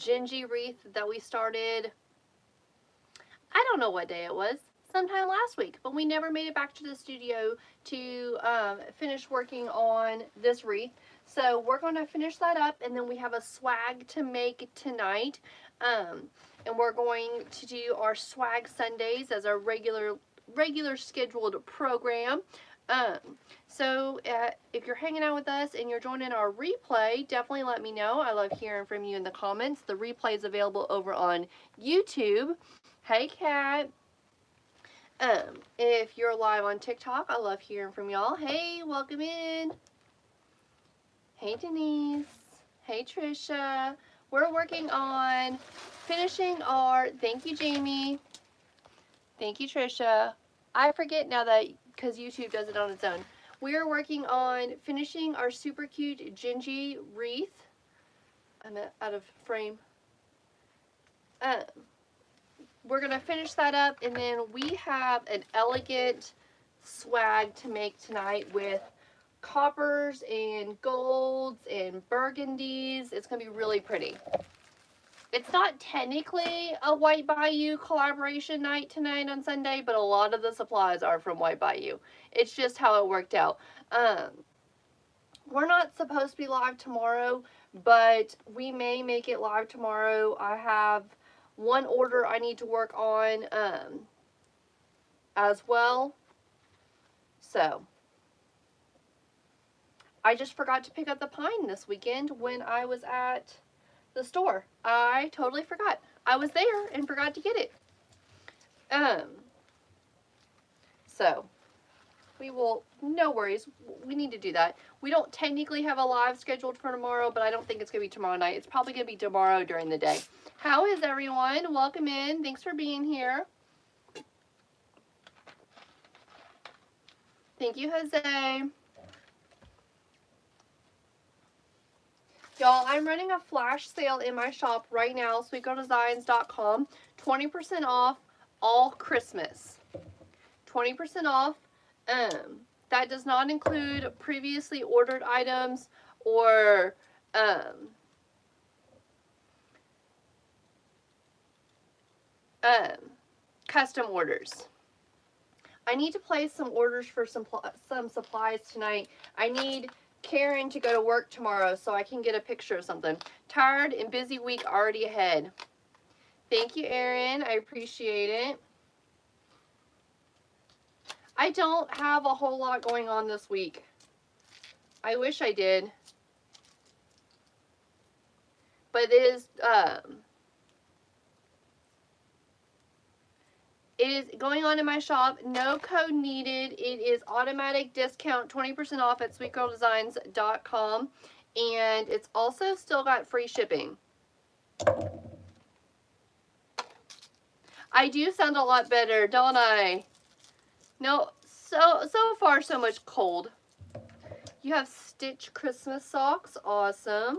gingy wreath that we started, I don't know what day it was, sometime last week, but we never made it back to the studio to finish working on this wreath. So we're going to finish that up, and then we have a swag to make tonight. And we're going to do our swag Sundays as our regular scheduled program. Um, so if you're hanging out with us and you're joining our replay, definitely let me know. I love hearing from you in the comments. The replay is available over on YouTube. Hey, Kat. If you're live on TikTok, I love hearing from y'all. Hey, welcome in. Hey, Denise. Hey, Trisha. We're working on finishing our, thank you, Jamie. Thank you, Trisha. I forget now that, because YouTube does it on its own. We are working on finishing our super cute gingy wreath. I'm out of frame. We're going to finish that up, and then we have an elegant swag to make tonight with coppers and golds and burgundies. It's going to be really pretty. It's not technically a White Bayou collaboration night tonight on Sunday, but a lot of the supplies are from White Bayou. It's just how it worked out. We're not supposed to be live tomorrow, but we may make it live tomorrow. I have one order I need to work on as well. So I just forgot to pick up the pine this weekend when I was at the store. I totally forgot. I was there and forgot to get it. So we will, no worries. We need to do that. We don't technically have a live scheduled for tomorrow, but I don't think it's going to be tomorrow night. It's probably going to be tomorrow during the day. How is everyone? Welcome in. Thanks for being here. Thank you, Jose. Y'all, I'm running a flash sale in my shop right now, sweetgirldesigns.com. 20% off all Christmas. 20% off. That does not include previously ordered items or custom orders. I need to place some orders for some supplies tonight. I need Karen to go to work tomorrow so I can get a picture of something. Tired and busy week already ahead. Thank you, Erin. I appreciate it. I don't have a whole lot going on this week. I wish I did. But it is going on in my shop. No code needed. It is automatic discount, 20% off at sweetgirldesigns.com. And it's also still got free shipping. I do sound a lot better, don't I? No, so far so much cold. You have Stitch Christmas socks. Awesome.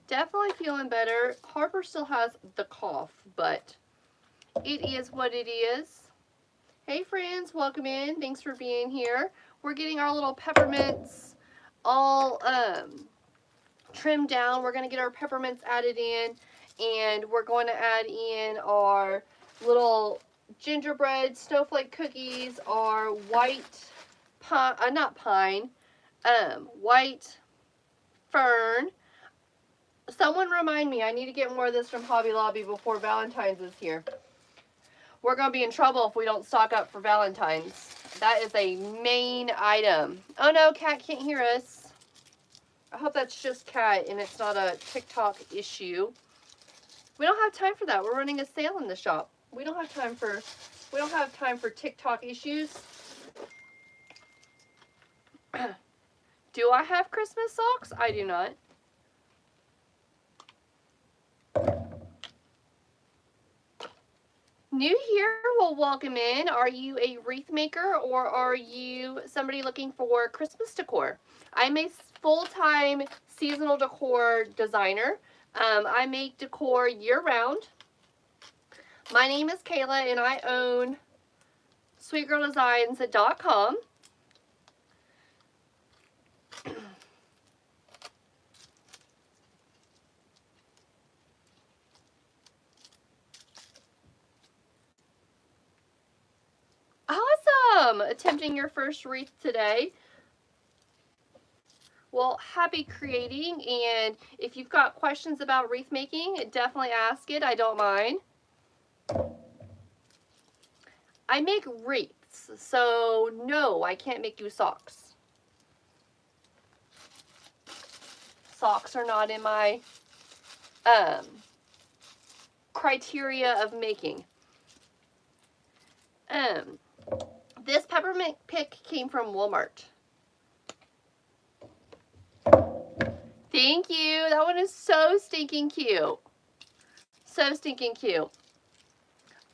Definitely feeling better. Harper still has the cough, but it is what it is. Hey friends, welcome in. Thanks for being here. We're getting our little peppermints all trimmed down. We're going to get our peppermints added in, and we're going to add in our little gingerbread snowflake cookies, our white pine, white fern. Someone remind me, I need to get more of this from Hobby Lobby before Valentine's is here. We're going to be in trouble if we don't stock up for Valentine's. That is a main item. Oh no, Kat can't hear us. I hope that's just Kat and it's not a TikTok issue. We don't have time for that. We're running a sale in the shop. We don't have time for TikTok issues. Do I have Christmas socks? I do not. New here, well, welcome in. Are you a wreath maker or are you somebody looking for Christmas decor? I'm a full-time seasonal decor designer. I make decor year-round. My name is Kayla and I own sweetgirldesigns.com. attempting your first wreath today. Well, happy creating, and if you've got questions about wreath making, definitely ask it. I don't mind. I make wreaths, so no, I can't make you socks. Socks are not in my criteria of making. This peppermint pick came from Walmart. Thank you. That one is so stinking cute. So stinking cute.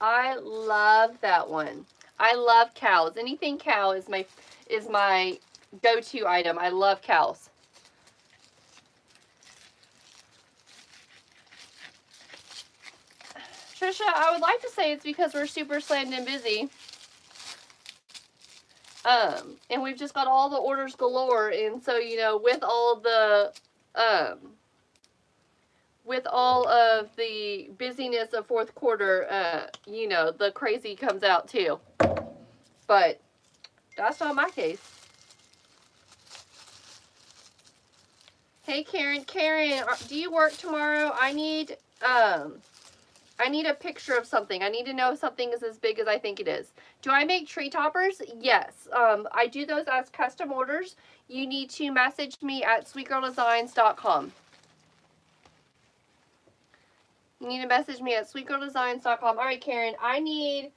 I love that one. I love cows. Anything cow is my go-to item. I love cows. Trisha, I would like to say it's because we're super slammed and busy. And we've just got all the orders galore, and so, you know, with all of the busyness of fourth quarter, you know, the crazy comes out too. But that's not my case. Hey, Karen. Karen, do you work tomorrow? I need a picture of something. I need to know if something is as big as I think it is. Do I make tree toppers? Yes. I do those as custom orders. You need to message me at sweetgirldesigns.com. You need to message me at sweetgirldesigns.com. All right, Karen, I need,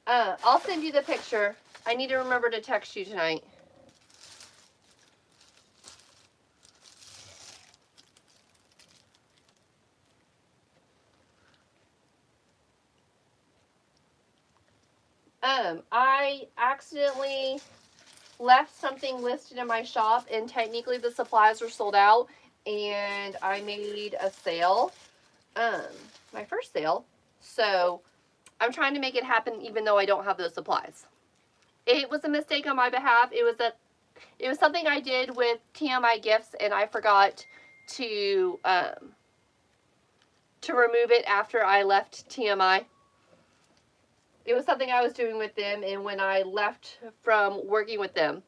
I'll send you the picture. I need to remember to text you tonight. I accidentally left something listed in my shop, and technically the supplies were sold out, and I made a sale, my first sale, so I'm trying to make it happen even though I don't have those supplies. It was a mistake on my behalf. It was something I did with TMI Gifts, and I forgot to remove it after I left TMI. It was something I was doing with them, and when I left from working with them.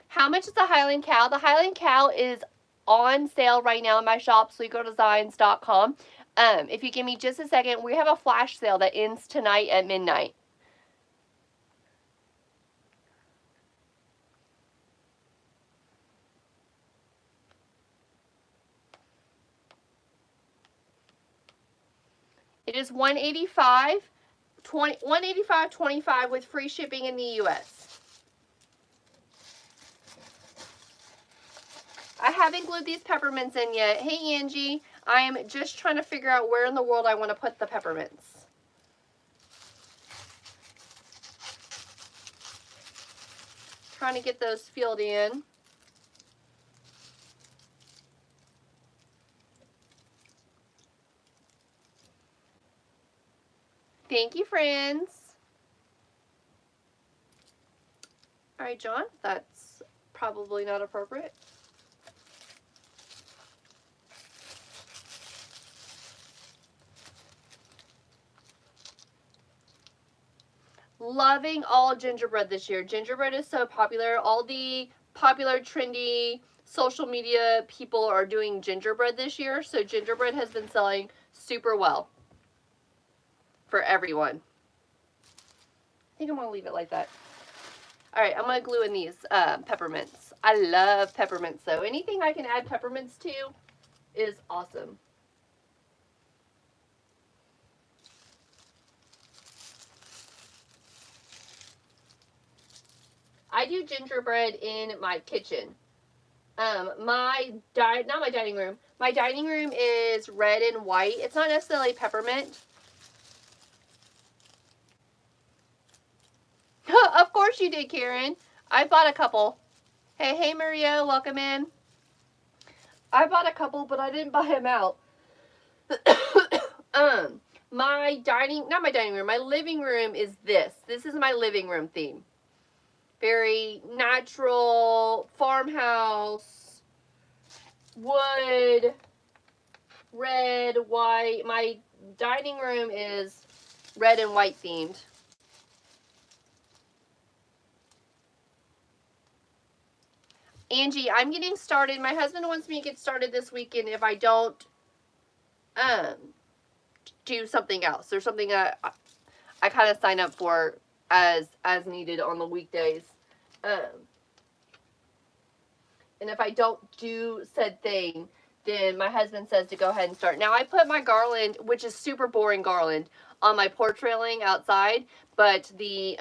How much is the Highland Cow? The Highland Cow is on sale right now in my shop, sweetgirldesigns.com. If you give me just a second, we have a flash sale that ends tonight at midnight. It is $185.25 with free shipping in the U.S. I haven't glued these peppermints in yet. Hey, Angie, I am just trying to figure out where in the world I want to put the peppermints. Trying to get those filled in. Thank you, friends. All right, John, that's probably not appropriate. Loving all gingerbread this year. Gingerbread is so popular. All the popular, trendy social media people are doing gingerbread this year, so gingerbread has been selling super well for everyone. I think I'm going to leave it like that. All right, I'm going to glue in these peppermints. I love peppermints, so anything I can add peppermints to is awesome. I do gingerbread in my kitchen. Not my dining room. My dining room is red and white. It's not necessarily peppermint. Of course you did, Karen. I bought a couple. Hey, Maria, welcome in. I bought a couple, but I didn't buy them out. My living room is this. This is my living room theme. Very natural, farmhouse, wood, red, white. My dining room is red and white themed. Angie, I'm getting started. My husband wants me to get started this weekend if I don't do something else. There's something that I kind of sign up for as needed on the weekdays. And if I don't do said thing, then my husband says to go ahead and start. Now, I put my garland, which is super boring garland, on my porch railing outside, but the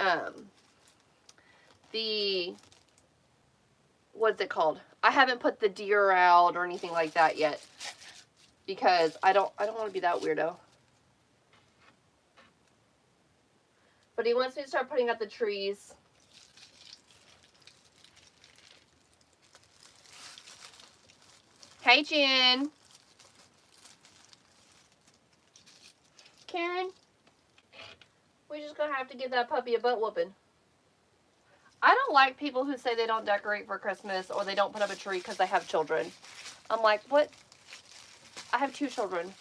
what's it called? I haven't put the deer out or anything like that yet because I don't want to be that weirdo. But he wants me to start putting out the trees. Hey, Jen. Karen, we're just going to have to give that puppy a butt whooping. I don't like people who say they don't decorate for Christmas or they don't put up a tree because they have children. I'm like, what? I have 2 children.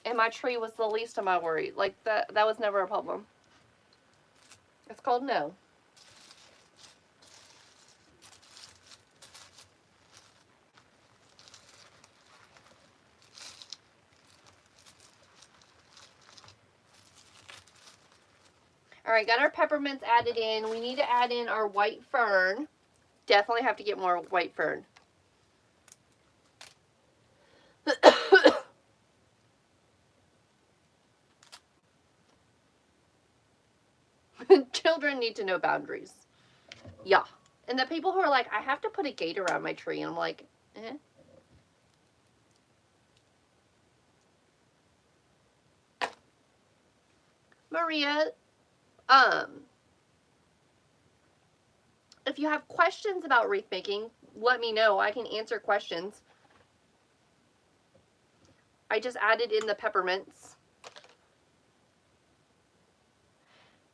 And my tree was the least of my worry. Like, that was never a problem. It's called no. All right, got our peppermints added in. We need to add in our white fern. Definitely have to get more white fern. Children need to know boundaries. Yeah. And the people who are like, I have to put a gate around my tree. And I'm like, eh. Maria, if you have questions about wreath making, let me know. I can answer questions. I just added in the peppermints.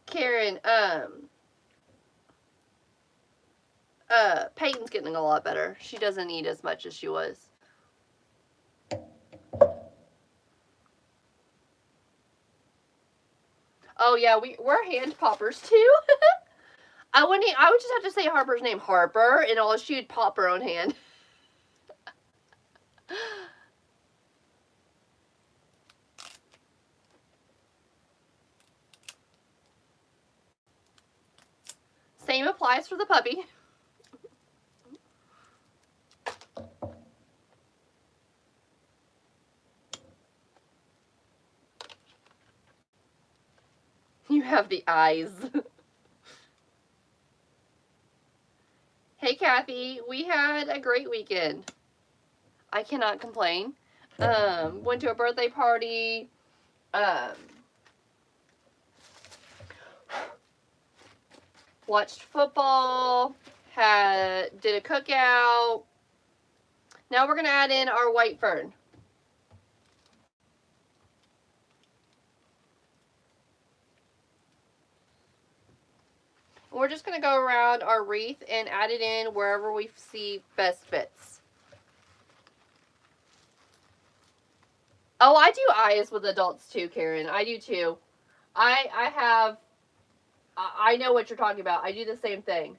Karen, Peyton's getting a lot better. She doesn't eat as much as she was. Oh yeah, we're hand poppers too. I would just have to say Harper's name, Harper, and all she would pop her own hand. Same applies for the puppy. You have the eyes. Hey, Kathy, we had a great weekend. I cannot complain. Went to a birthday party. Watched football. Did a cookout. Now we're going to add in our white fern. We're just going to go around our wreath and add it in wherever we see best fits. Oh, I do eyes with adults too, Karen. I do too. I know what you're talking about. I do the same thing.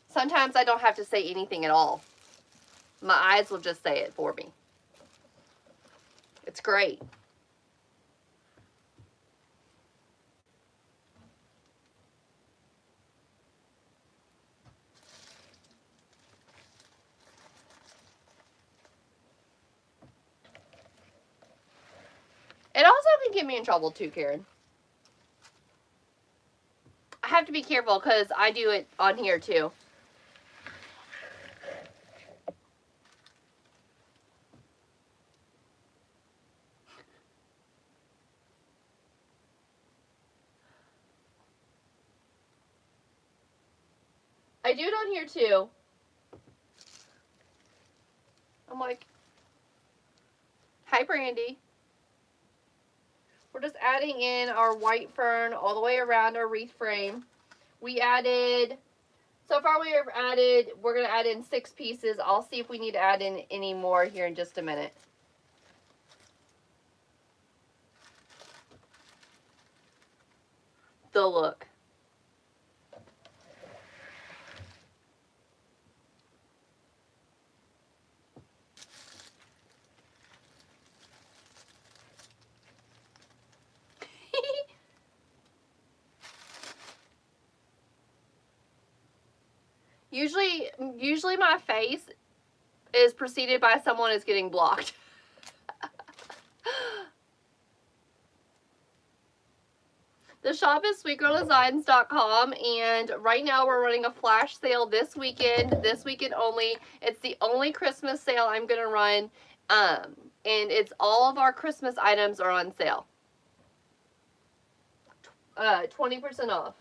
Sometimes I don't have to say anything at all. My eyes will just say it for me. It's great. It also can get me in trouble too, Karen. I have to be careful because I do it on here too. I do it on here too. I'm like, hi, Brandy. We're just adding in our white fern all the way around our wreath frame. We added, so far we're going to add in 6 pieces. I'll see if we need to add in any more here in just a minute. the look. Usually my face is preceded by someone is getting blocked. The shop is sweetgirldesigns.com, and right now we're running a flash sale this weekend only. It's the only Christmas sale I'm going to run, and it's all of our Christmas items are on sale. 20% off.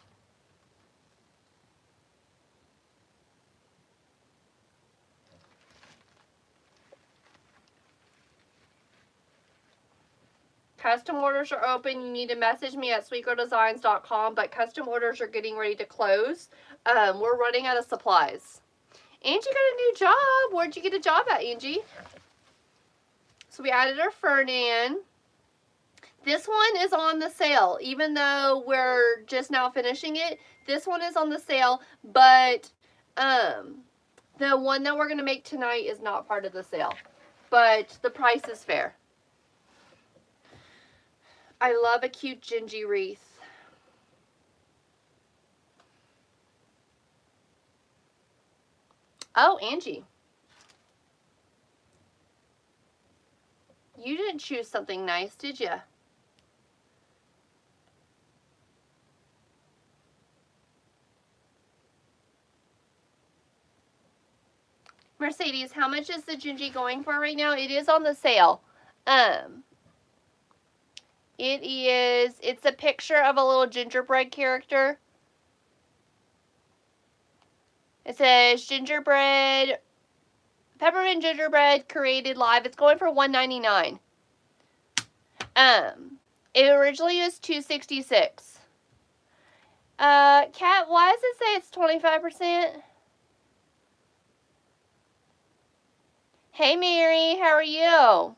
Custom orders are open. You need to message me at sweetgirldesigns.com, but custom orders are getting ready to close. We're running out of supplies. Angie got a new job. Where'd you get a job at, Angie? So we added our fern in. This one is on the sale, even though we're just now finishing it. This one is on the sale, but the one that we're going to make tonight is not part of the sale. But the price is fair. I love a cute gingy wreath. Oh, Angie. You didn't choose something nice, did you? Mercedes, how much is the gingy going for right now? It is on the sale. It's a picture of a little gingerbread character. It says gingerbread, peppermint gingerbread created live. It's going for $1.99. It originally was $2.66. Kat, why does it say it's 25%? Hey, Mary, how are you?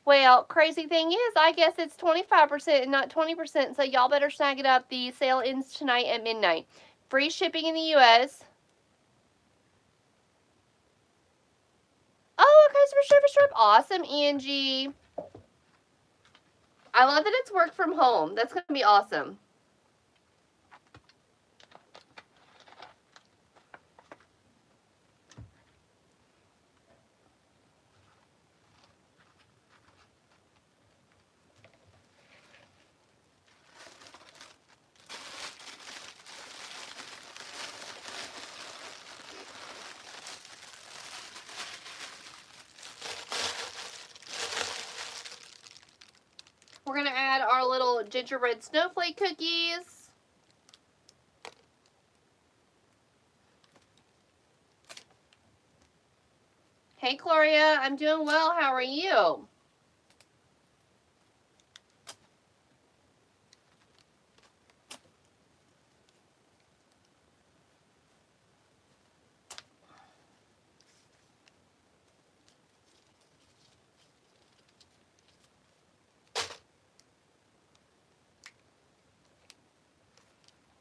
Well, crazy thing is, I guess it's 25% and not 20%, so y'all better snag it up. The sale ends tonight at midnight. Free shipping in the U.S. Oh, okay, for sure. Awesome, Angie. I love that it's work from home. That's going to be awesome. We're going to add our little gingerbread snowflake cookies. Hey, Gloria, I'm doing well. How are you?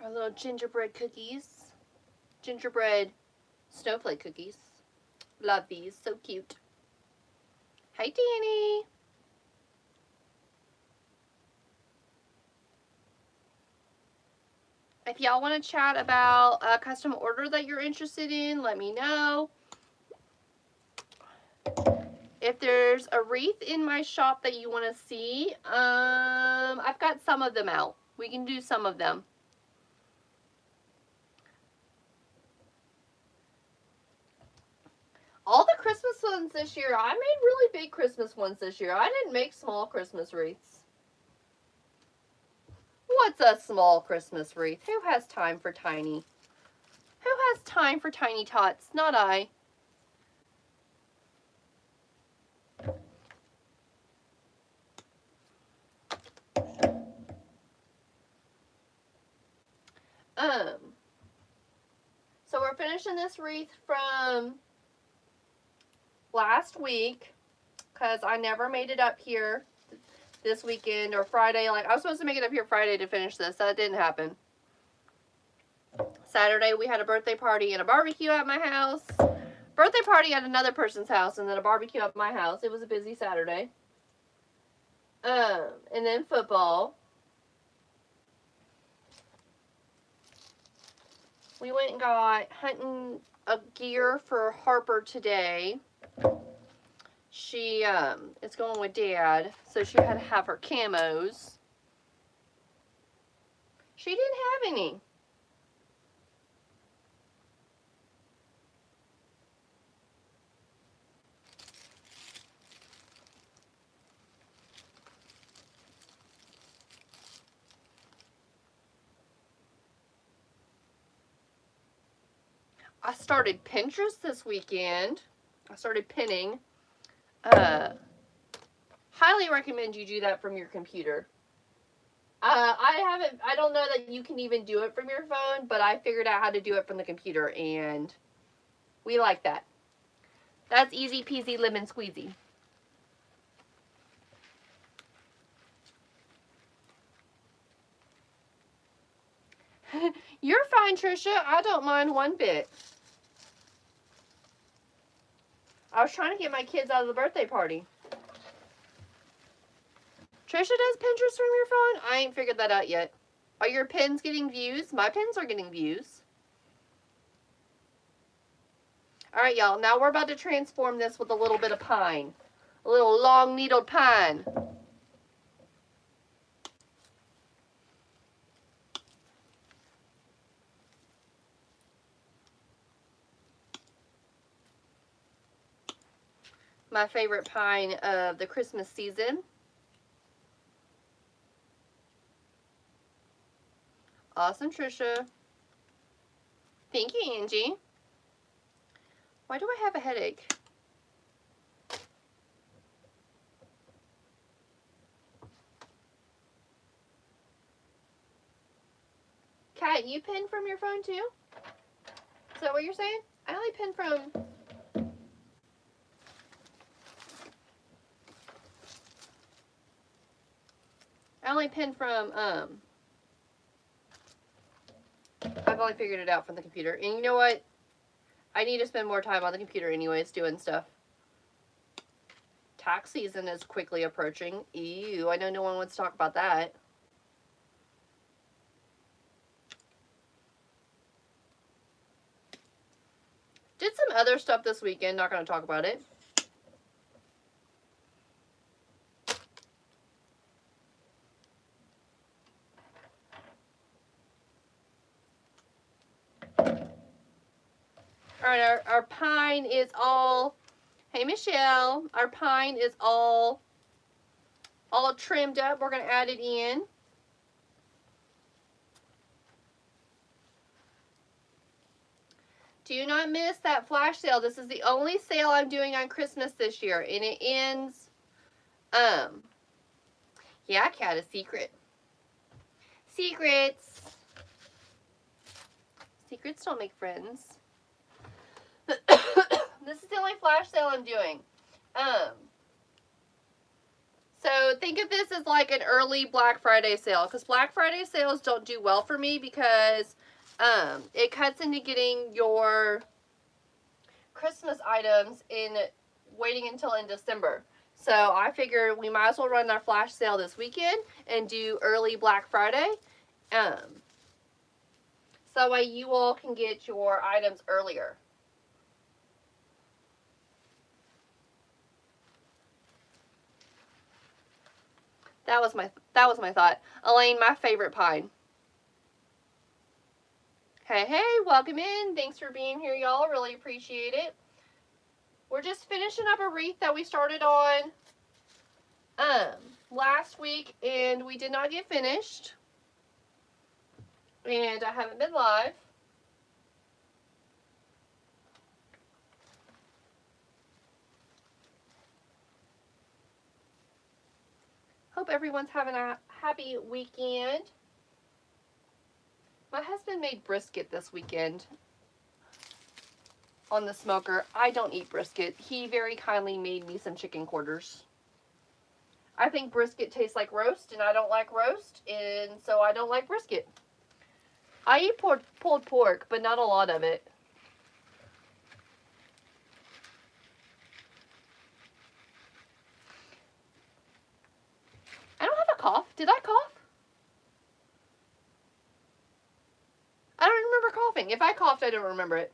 Our little gingerbread cookies. Gingerbread snowflake cookies. Love these. So cute. Hi, Danny. If y'all want to chat about a custom order that you're interested in, let me know. If there's a wreath in my shop that you want to see, I've got some of them out. We can do some of them. All the Christmas ones this year, I made really big Christmas ones this year. I didn't make small Christmas wreaths. What's a small Christmas wreath? Who has time for tiny? Who has time for tiny tots? Not I. So we're finishing this wreath from last week because I never made it up here. this weekend or Friday. Like, I was supposed to make it up here Friday to finish this. That didn't happen. Saturday, we had a birthday party and a barbecue at my house. Birthday party at another person's house, and then a barbecue at my house. It was a busy Saturday. And then football. We went and got hunting a gear for Harper today. She is going with Dad, so she had to have her camos. She didn't have any. I started Pinterest this weekend. I started pinning. Highly recommend you do that from your computer. I don't know that you can even do it from your phone, but I figured out how to do it from the computer, and we like that. That's easy peasy lemon squeezy. You're fine, Trisha. I don't mind one bit. I was trying to get my kids out of the birthday party. Trisha does Pinterest from your phone? I ain't figured that out yet. Are your pins getting views? My pins are getting views. Alright, y'all. Now we're about to transform this with a little bit of pine. A little long-needled pine. My favorite pine of the Christmas season. Awesome, Trisha. Thank you, Angie. Why do I have a headache? Kat, you pin from your phone too? Is that what you're saying? I only pin from... I've only figured it out from the computer. And you know what? I need to spend more time on the computer anyways, doing stuff. Tax season is quickly approaching. Ew, I know no one wants to talk about that. Did some other stuff this weekend, not going to talk about it. Alright, our pine is all... Hey, Michelle. Our pine is all trimmed up. We're going to add it in. Do not miss that flash sale. This is the only sale I'm doing on Christmas this year. And it ends... Yeah, Cat, a secret. Secrets. Secrets don't make friends. This is the only flash sale I'm doing. So think of this as like an early Black Friday sale, because Black Friday sales don't do well for me because it cuts into getting your Christmas items in waiting until in December. So I figure we might as well run our flash sale this weekend and do early Black Friday. So that way you all can get your items earlier. That was my thought. Elaine, my favorite pine. Hey, welcome in. Thanks for being here, y'all. Really appreciate it. We're just finishing up a wreath that we started on last week, and we did not get finished. And I haven't been live. Hope everyone's having a happy weekend. My husband made brisket this weekend on the smoker. I don't eat brisket. He very kindly made me some chicken quarters. I think brisket tastes like roast, and I don't like roast, and so I don't like brisket. I eat pulled pork, but not a lot of it. I don't have a cough. Did I cough? I don't remember coughing. If I coughed, I don't remember it.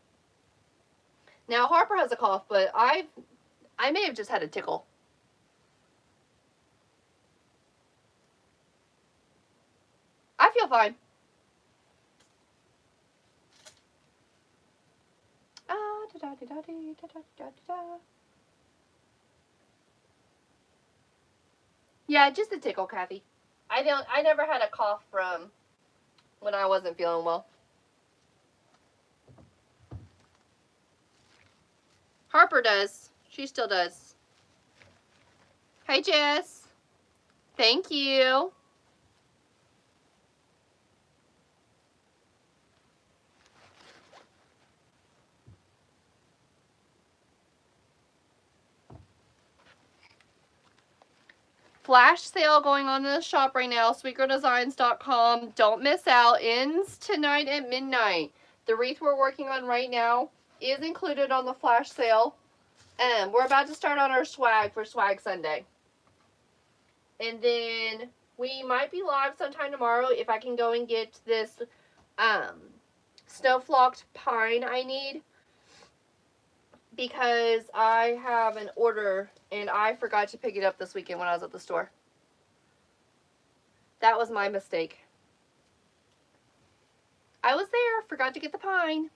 Now, Harper has a cough, but I may have just had a tickle. I feel fine. Yeah, just a tickle, Kathy. I never had a cough from when I wasn't feeling well. Harper does. She still does. Hi, Jess. Thank you. Flash sale going on in the shop right now, sweetgirldesigns.com. Don't miss out. Ends tonight at midnight. The wreath we're working on right now is included on the flash sale. We're about to start on our swag for Swag Sunday. And then we might be live sometime tomorrow if I can go and get this snow flocked pine I need, because I have an order and I forgot to pick it up this weekend when I was at the store. That was my mistake. I was there, forgot to get the pine.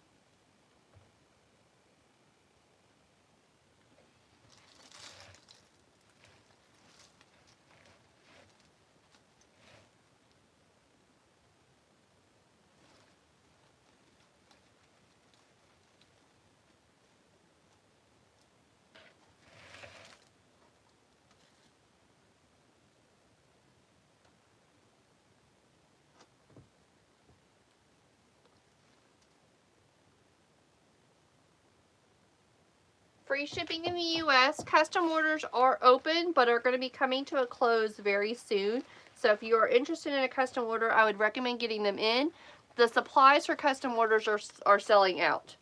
Free shipping in the U.S. Custom orders are open, but are going to be coming to a close very soon. So if you are interested in a custom order, I would recommend getting them in. The supplies for custom orders are selling out.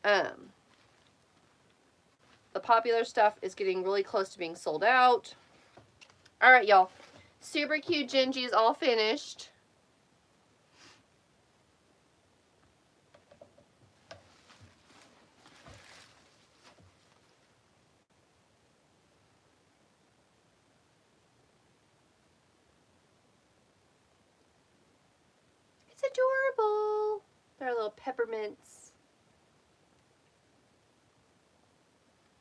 The popular stuff is getting really close to being sold out. All right, y'all. Super cute Gingy is all finished. It's adorable. They're little peppermints.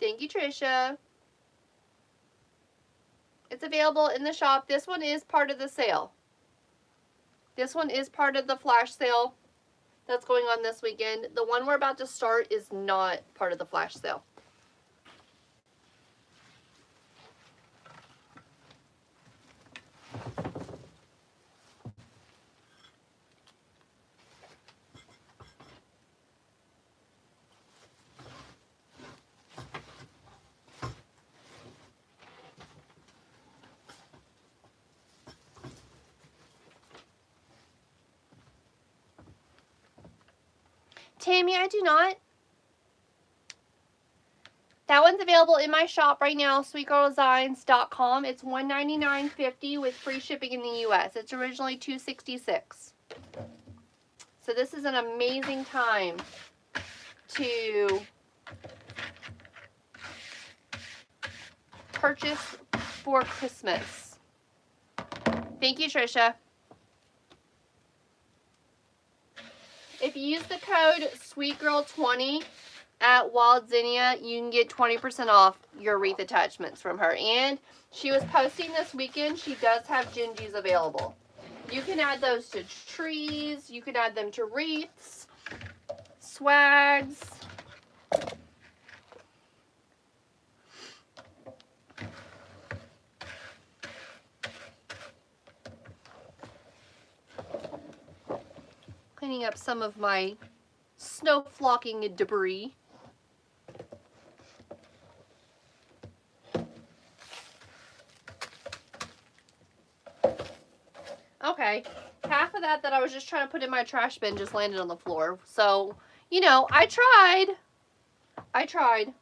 Thank you, Trisha. It's available in the shop. This one is part of the sale. This one is part of the flash sale that's going on this weekend. The one we're about to start is not part of the flash sale. Tammy, I do not. That one's available in my shop right now, sweetgirldesigns.com. It's $199.50 with free shipping in the U.S. It's originally $266. So this is an amazing time to purchase for Christmas. Thank you, Trisha. If you use the code SweetGirl20 at Wild Zinnia, you can get 20% off your wreath attachments from her. And she was posting this weekend, she does have Gingies available. You can add those to trees, you can add them to wreaths, swags. Cleaning up some of my snow flocking debris. Okay. Half of that I was just trying to put in my trash bin just landed on the floor. So, you know, I tried. I tried.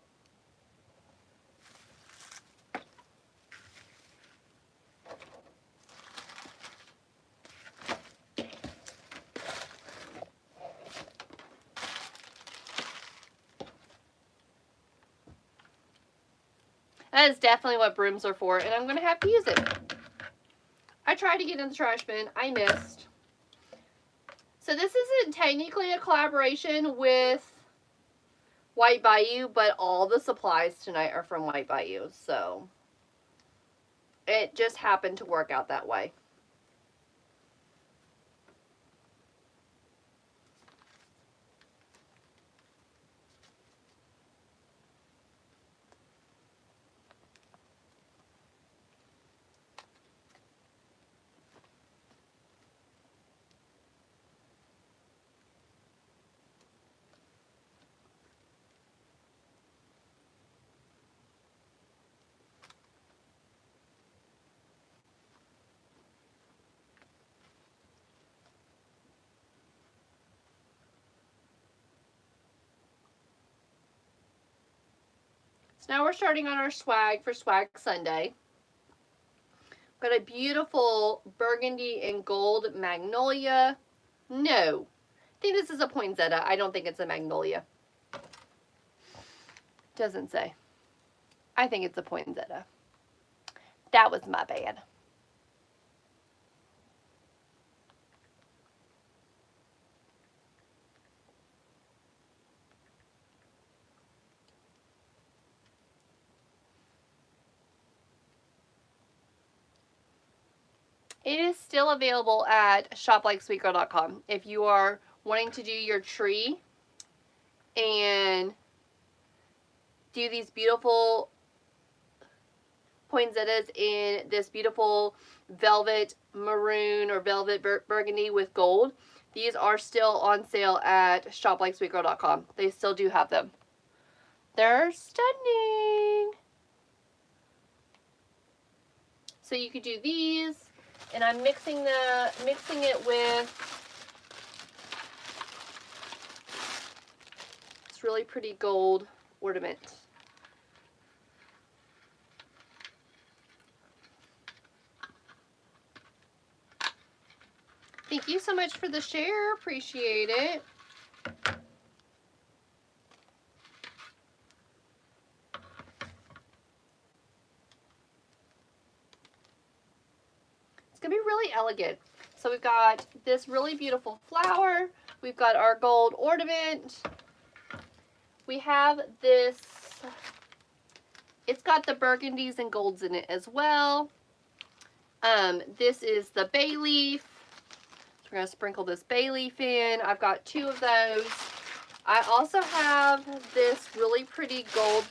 That is definitely what brooms are for, and I'm going to have to use it. I tried to get in the trash bin. I missed. So this isn't technically a collaboration with White Bayou, but all the supplies tonight are from White Bayou, so it just happened to work out that way. So now we're starting on our swag for Swag Sunday. Got a beautiful burgundy and gold magnolia. No, I think this is a poinsettia. I don't think it's a magnolia. Doesn't say. I think it's a poinsettia. That was my bad. It is still available at shoplikesweetgirl.com if you are wanting to do your tree and do these beautiful poinsettias in this beautiful velvet maroon or velvet burgundy with gold. These are still on sale at shoplikesweetgirl.com. They still do have them. They're stunning. So you could do these, and I'm mixing it with this really pretty gold ornament. Thank you so much for the share. Appreciate it. It's going to be really elegant. So we've got this really beautiful flower. We've got our gold ornament. We have this, it's got the burgundies and golds in it as well. This is the bay leaf. So we're going to sprinkle this bay leaf in. I've got 2 of those. I also have this really pretty gold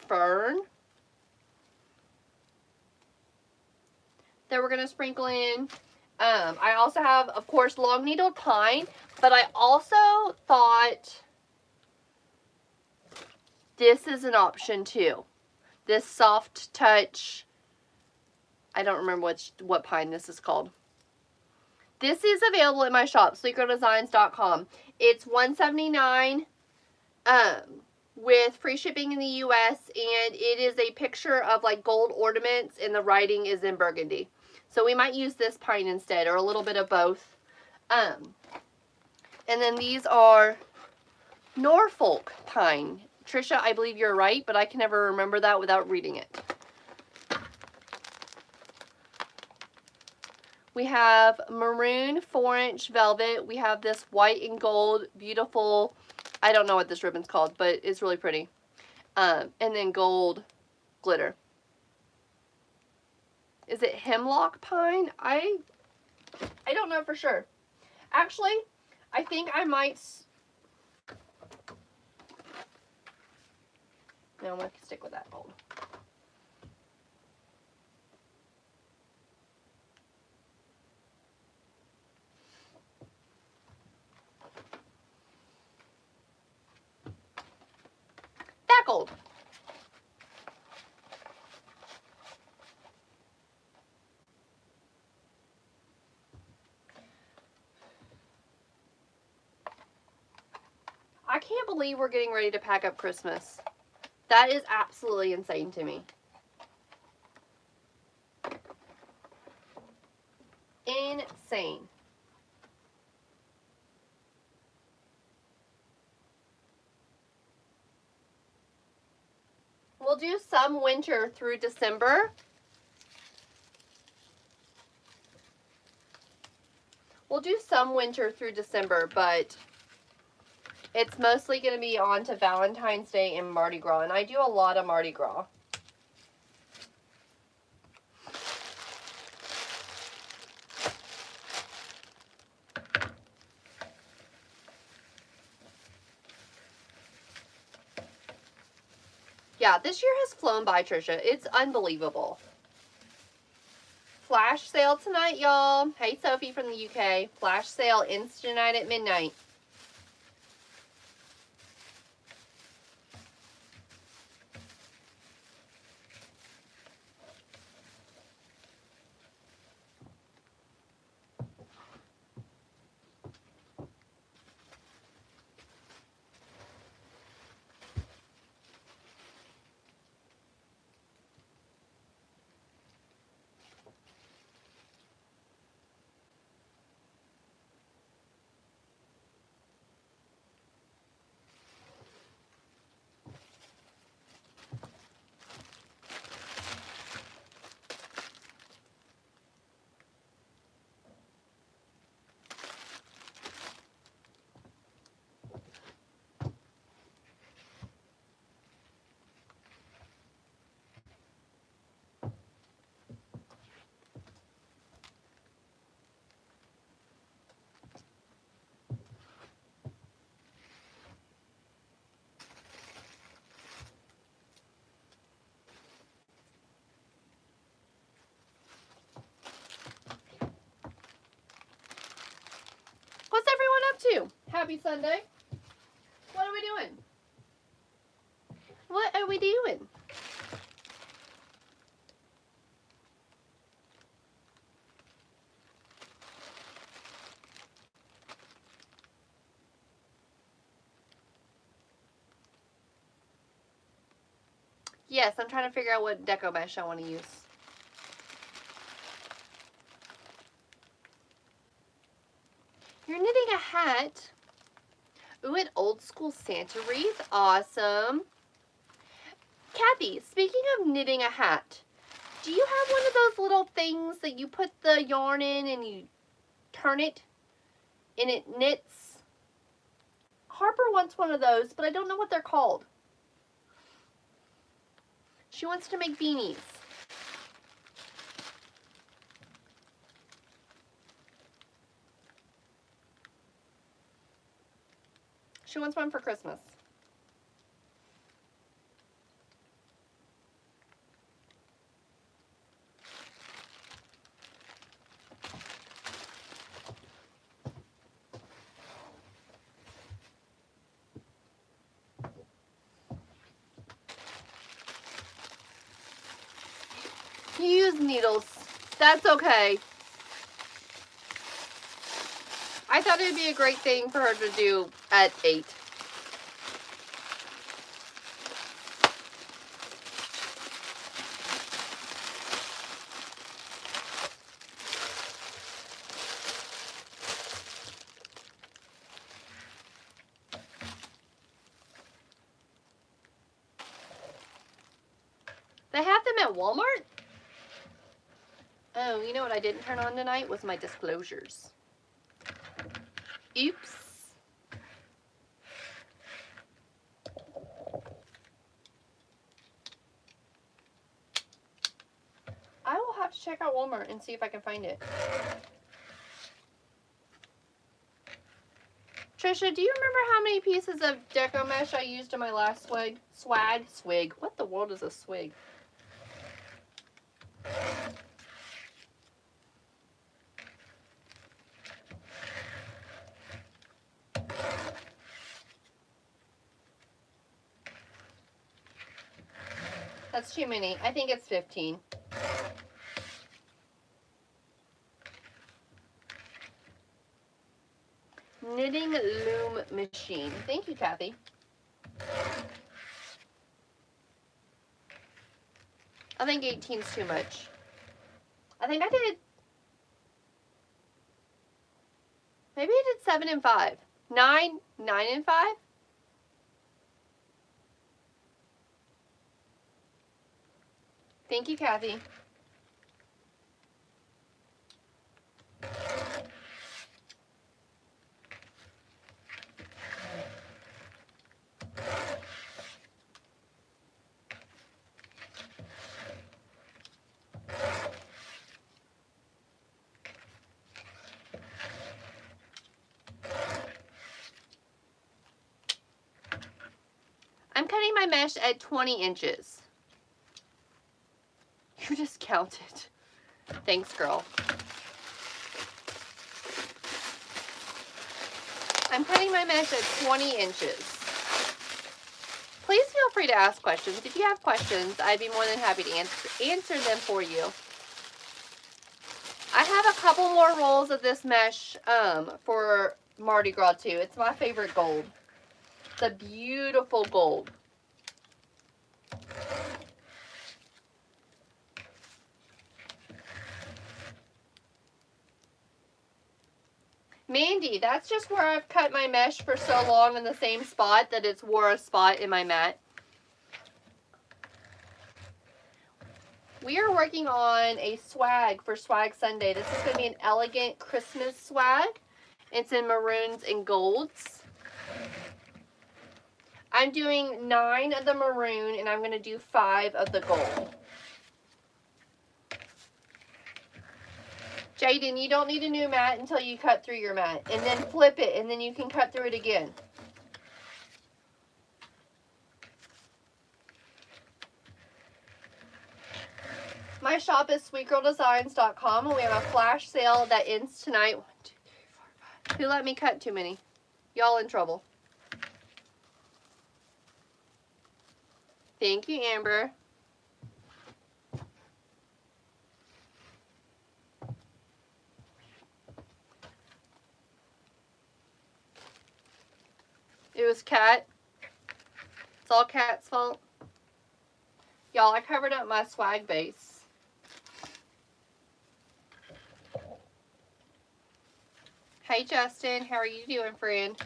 fern that we're going to sprinkle in. I also have, of course, long needled pine, but I also thought this is an option too. This soft touch, I don't remember what pine this is called. This is available at my shop, sleekgirldesigns.com. It's $179 with free shipping in the US, and it is a picture of like gold ornaments, and the writing is in burgundy. So we might use this pine instead, or a little bit of both. And then these are Norfolk pine. Trisha, I believe you're right, but I can never remember that without reading it. We have maroon 4-inch velvet. We have this white and gold, beautiful, I don't know what this ribbon's called, but it's really pretty. And then gold glitter. Is it hemlock pine? I don't know for sure. Actually, I think I might... No, I'm going to stick with that gold. That gold. I can't believe we're getting ready to pack up Christmas. That is absolutely insane to me. Insane. We'll do some winter through December. We'll do some winter through December, but it's mostly going to be on to Valentine's Day and Mardi Gras. And I do a lot of Mardi Gras. Yeah, this year has flown by, Trisha. It's unbelievable. Flash sale tonight, y'all. Hey, Sophie from the UK. Flash sale ends tonight at midnight. What's everyone up to? Happy Sunday. What are we doing? What are we doing? Yes, I'm trying to figure out what deco mesh I want to use. You're knitting a hat. Ooh, an old school Santa wreath. Awesome. Kathy, speaking of knitting a hat, do you have one of those little things that you put the yarn in and you turn it and it knits? Harper wants one of those, but I don't know what they're called. She wants to make beanies. She wants one for Christmas. You use needles. That's okay. I thought it would be a great thing for her to do at 8. They have them at Walmart? Oh, you know what I didn't turn on tonight was my disclosures. Oops. I will have to check out Walmart and see if I can find it. Trisha, do you remember how many pieces of deco mesh I used in my last swig? Swig. What the world is a swig? That's too many. I think it's 15. knitting loom machine. Thank you, Kathy. I think 18 is too much. I think I did, maybe I did 7 and 5. 9 and 5? Thank you, Kathy. I'm cutting my mesh at 20 inches. You just counted. Thanks, girl. I'm cutting my mesh at 20 inches. Please feel free to ask questions. If you have questions, I'd be more than happy to answer them for you. I have a couple more rolls of this mesh for Mardi Gras too. It's my favorite gold. It's a beautiful gold. Mandy, that's just where I've cut my mesh for so long in the same spot that it's wore a spot in my mat. We are working on a swag for Swag Sunday. This is going to be an elegant Christmas swag. It's in maroons and golds. I'm doing 9 of the maroon and I'm going to do 5 of the gold. Jaden, you don't need a new mat until you cut through your mat. And then flip it and then you can cut through it again. My shop is sweetgirldesigns.com and we have a flash sale that ends tonight. 1, 2, 3, 4, 5. Who let me cut too many? Y'all in trouble. Thank you, Amber. It was Kat. It's all Kat's fault. Y'all, I covered up my swag base. Hey, Justin. How are you doing, friend?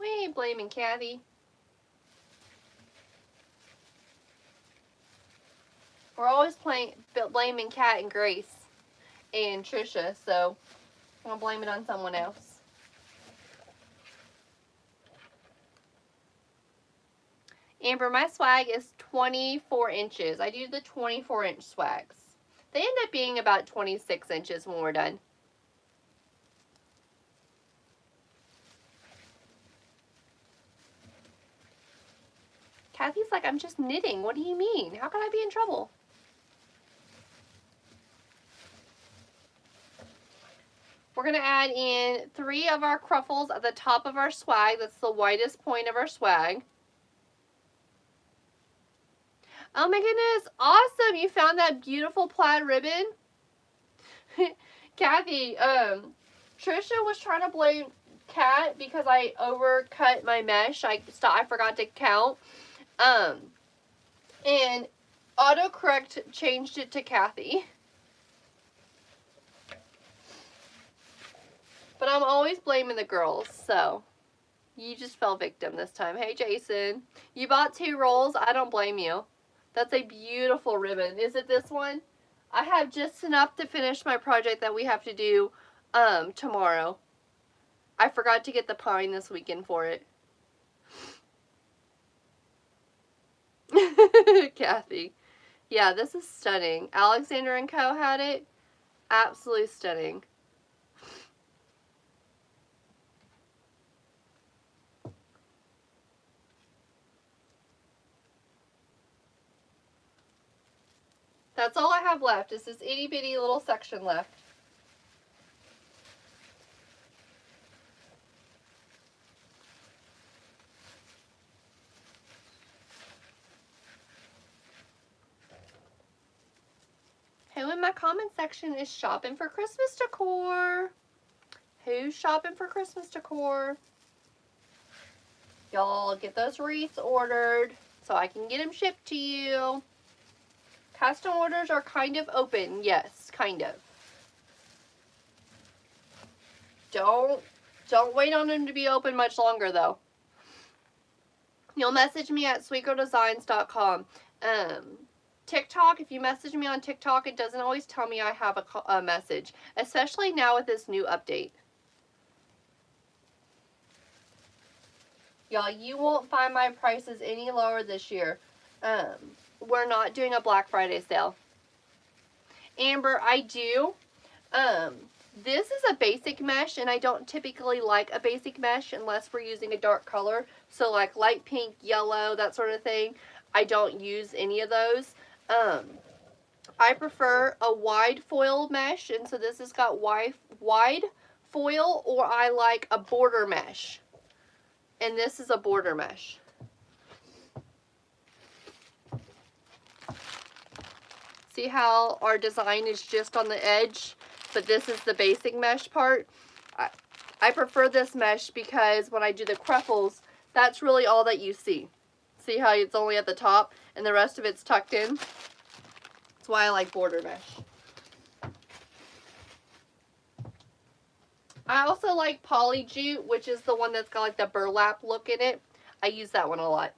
We ain't blaming Kathy. We're always blaming Kat and Grace and Trisha, so I'm going to blame it on someone else. Amber, my swag is 24 inches. I do the 24-inch swags. They end up being about 26 inches when we're done. Kathy's like, I'm just knitting. What do you mean? How can I be in trouble? We're going to add in 3 of our cruffles at the top of our swag. That's the widest point of our swag. Oh my goodness, awesome. You found that beautiful plaid ribbon. Kathy, Trisha was trying to blame Kat because I overcut my mesh. I forgot to count. And autocorrect changed it to Kathy. But I'm always blaming the girls, so you just fell victim this time. Hey, Jason. You bought 2 rolls. I don't blame you. That's a beautiful ribbon. Is it this one? I have just enough to finish my project that we have to do tomorrow. I forgot to get the pine this weekend for it. Kathy. Yeah, this is stunning. Alexander & Co. had it. Absolutely stunning. That's all I have left, is this itty bitty little section left. Who in my comment section is shopping for Christmas decor? Who's shopping for Christmas decor? Y'all get those wreaths ordered so I can get them shipped to you. Custom orders are kind of open. Yes, kind of. Don't wait on them to be open much longer though. You'll message me at sweetgirldesigns.com. TikTok, if you message me on TikTok, it doesn't always tell me I have a message, especially now with this new update. Y'all, you won't find my prices any lower this year. We're not doing a Black Friday sale. Amber, I do. This is a basic mesh, and I don't typically like a basic mesh unless we're using a dark color. So like light pink, yellow, that sort of thing. I don't use any of those. I prefer a wide foil mesh, and so this has got wide foil, or I like a border mesh. And this is a border mesh. See how our design is just on the edge, but this is the basic mesh part. I prefer this mesh because when I do the cruffles, that's really all that you see. See how it's only at the top and the rest of it's tucked in? That's why I like border mesh. I also like poly jute, which is the one that's got like the burlap look in it. I use that one a lot.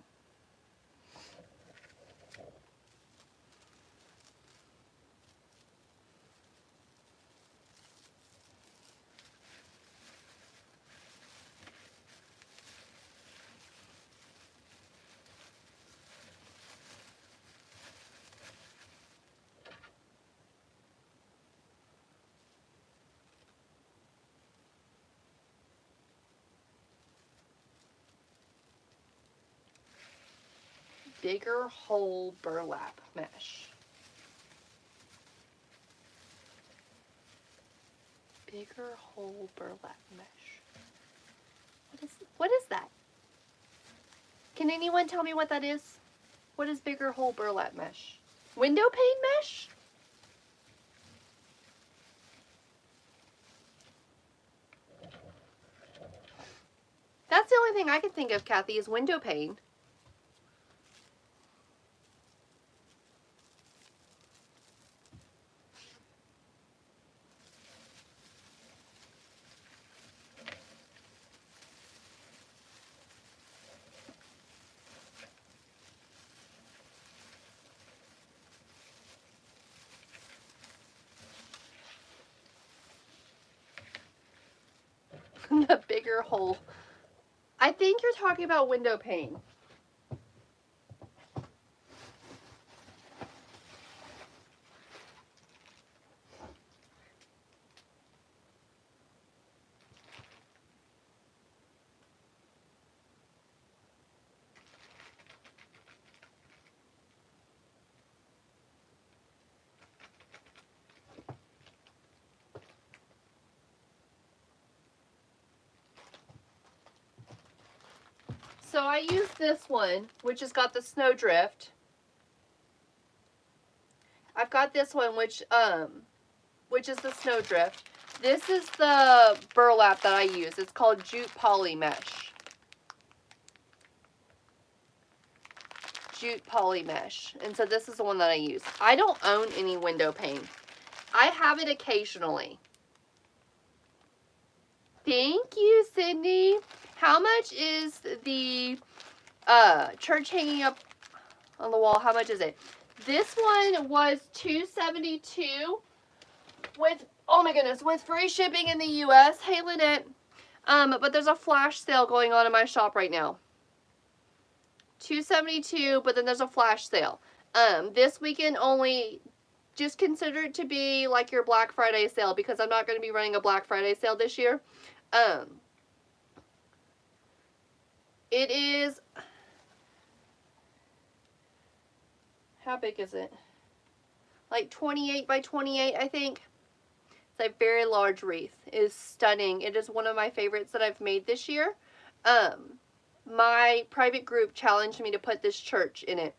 Bigger hole burlap mesh. Bigger hole burlap mesh. What is that? Can anyone tell me what that is? What is bigger hole burlap mesh? Window pane mesh? That's the only thing I can think of, Kathy, is window pane. The bigger hole. I think you're talking about window pane. So I use this one, which has got the snowdrift. I've got this one, which is the snowdrift. This is the burlap that I use. It's called jute poly mesh. Jute poly mesh. And so this is the one that I use. I don't own any window pane. I have it occasionally. Thank you, Sydney. How much is the church hanging up on the wall? How much is it? This one was $2.72 with, oh my goodness, with free shipping in the US. Hey, Lynette. But there's a flash sale going on in my shop right now. $2.72, but then there's a flash sale. This weekend only, just consider it to be like your Black Friday sale, because I'm not going to be running a Black Friday sale this year. It is, how big is it? like 28 by 28, I think. It's a very large wreath. It is stunning. It is one of my favorites that I've made this year. My private group challenged me to put this church in it.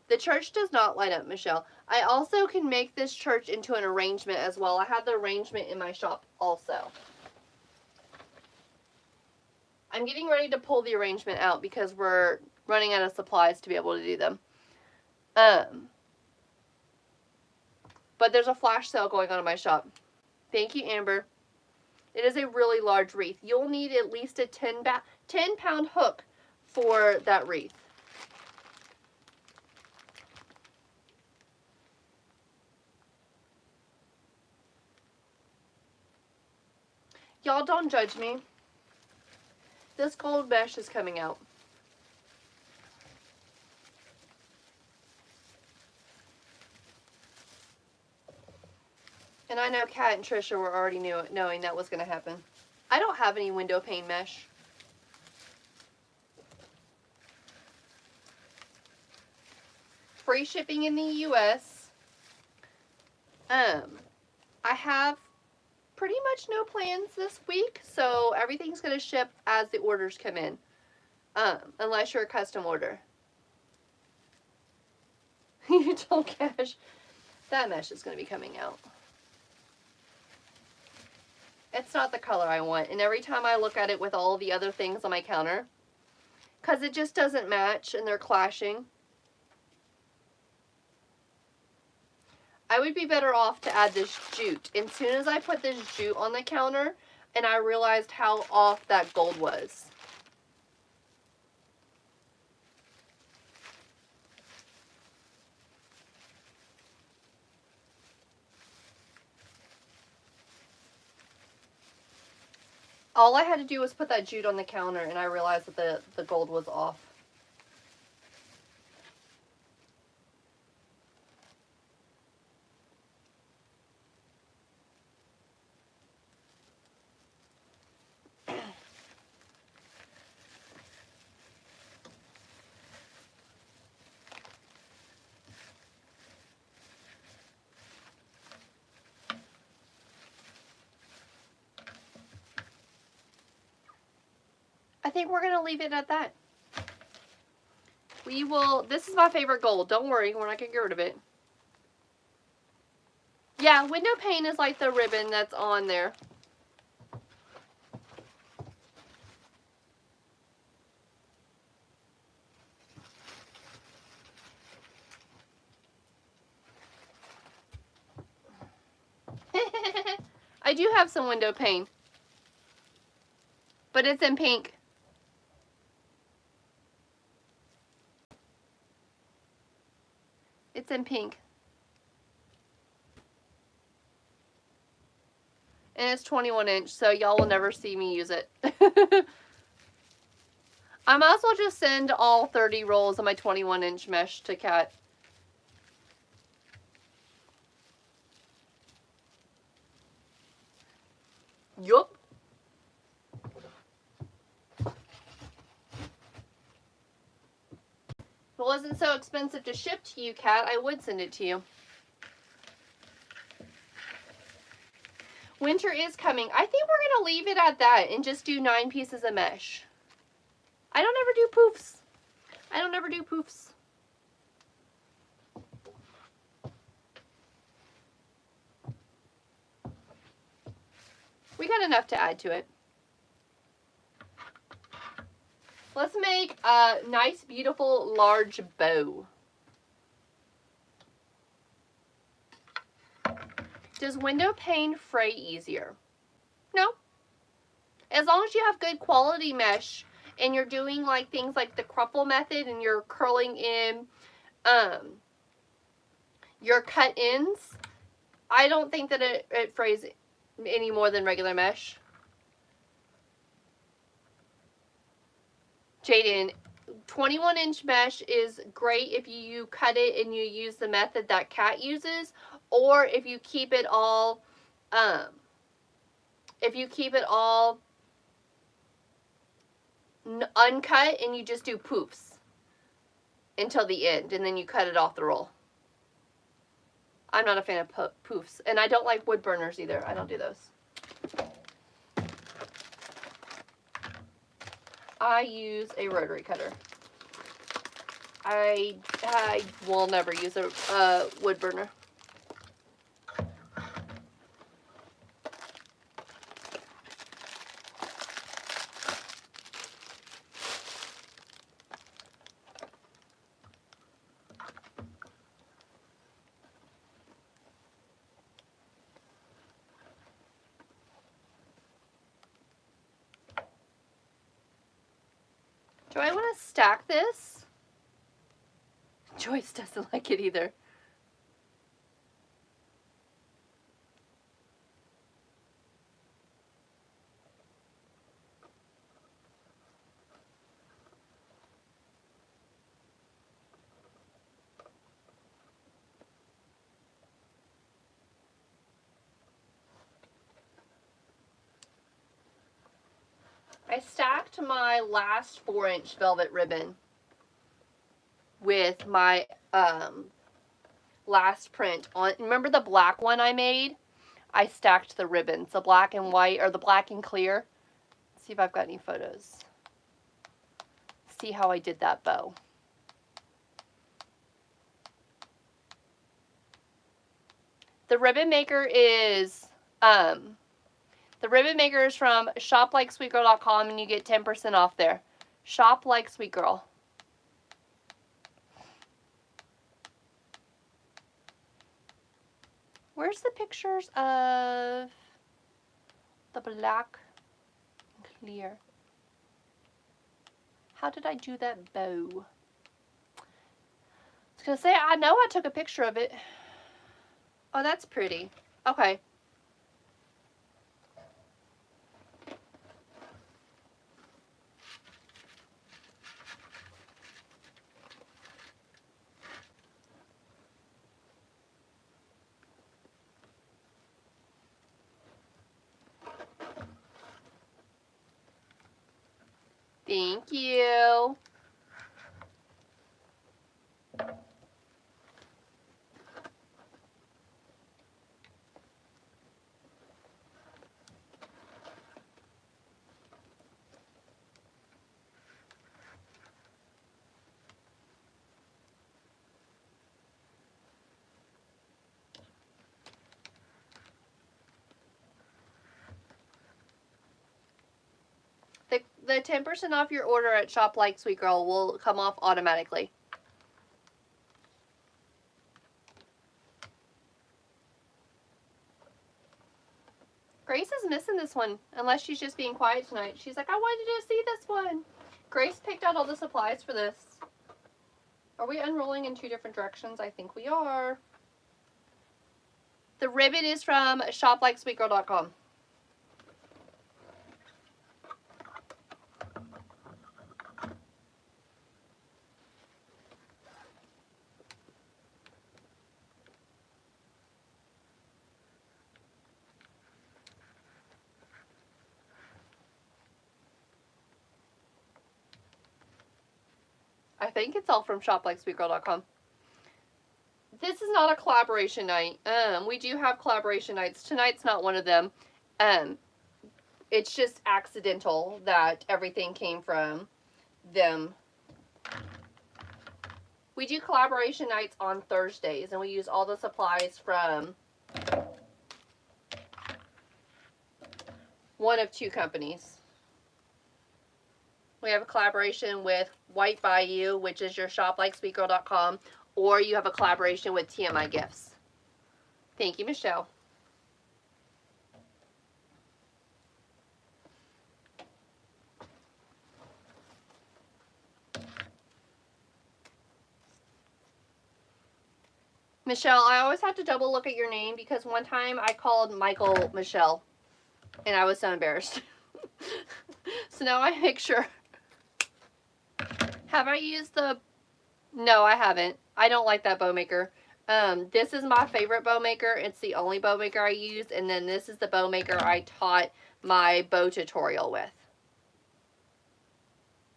The church does not light up, Michelle. I also can make this church into an arrangement as well. I have the arrangement in my shop also. I'm getting ready to pull the arrangement out because we're running out of supplies to be able to do them. But there's a flash sale going on in my shop. Thank you, Amber. It is a really large wreath. You'll need at least a 10-pound hook for that wreath. Y'all don't judge me. This gold mesh is coming out. And I know Kat and Trisha were already knowing that was going to happen. I don't have any window pane mesh. Free shipping in the US. I have pretty much no plans this week, so everything's going to ship as the orders come in. Unless you're a custom order. You told Cash that mesh is going to be coming out. It's not the color I want, and every time I look at it with all the other things on my counter, because it just doesn't match and they're clashing, I would be better off to add this jute. And as soon as I put this jute on the counter, and I realized how off that gold was. All I had to do was put that jute on the counter, and I realized that the gold was off. I think we're going to leave it at that. We will, this is my favorite gold. Don't worry, we're not going to get rid of it. Yeah, window pane is like the ribbon that's on there. I do have some window pane. But it's in pink. It's in pink. And it's 21 inch, so y'all will never see me use it. I might as well just send all 30 rolls of my 21 inch mesh to Kat. Yup. If it wasn't so expensive to ship to you, Kat, I would send it to you. Winter is coming. I think we're going to leave it at that and just do 9 pieces of mesh. I don't ever do poofs. I don't ever do poofs. We got enough to add to it. Let's make a nice, beautiful, large bow. Does window pane fray easier? No. As long as you have good quality mesh and you're doing like things like the crumple method and you're curling in your cut ends, I don't think that it frays any more than regular mesh. Jaden, 21 inch mesh is great if you cut it and you use the method that Kat uses, or if you keep it all uncut and you just do poofs until the end and then you cut it off the roll. I'm not a fan of poofs. And I don't like wood burners either. I don't do those. I use a rotary cutter. I will never use a wood burner. Do I want to stack this? Joyce doesn't like it either. I stacked my last 4-inch velvet ribbon with my last print on. Remember the black one I made? I stacked the ribbons, the black and white, or the black and clear. Let's see if I've got any photos. See how I did that bow. The ribbon maker is from shoplikesweetgirl.com, and you get 10% off there. Shop Like Sweet Girl. Where's the pictures of the black and clear? How did I do that bow? I was going to say, I know I took a picture of it. Oh, that's pretty. Okay. Thank you. The 10% off your order at Shop Like Sweet Girl will come off automatically. Grace is missing this one, unless she's just being quiet tonight. She's like, I wanted to see this one. Grace picked out all the supplies for this. Are we unrolling in 2 different directions? I think we are. The ribbon is from shoplikesweetgirl.com. I think it's all from shoplikesweetgirl.com. This is not a collaboration night. We do have collaboration nights. Tonight's not one of them. It's just accidental that everything came from them. We do collaboration nights on Thursdays, and we use all the supplies from one of 2 companies. We have a collaboration with White Bayou, which is your shoplikesweetgirl.com, or you have a collaboration with TMI Gifts. Thank you, Michelle. Michelle, I always have to double look at your name because one time I called Michael Michelle and I was so embarrassed. So now I make sure. Have I used the... No, I haven't. I don't like that bow maker. This is my favorite bow maker. It's the only bow maker I use. And then this is the bow maker I taught my bow tutorial with.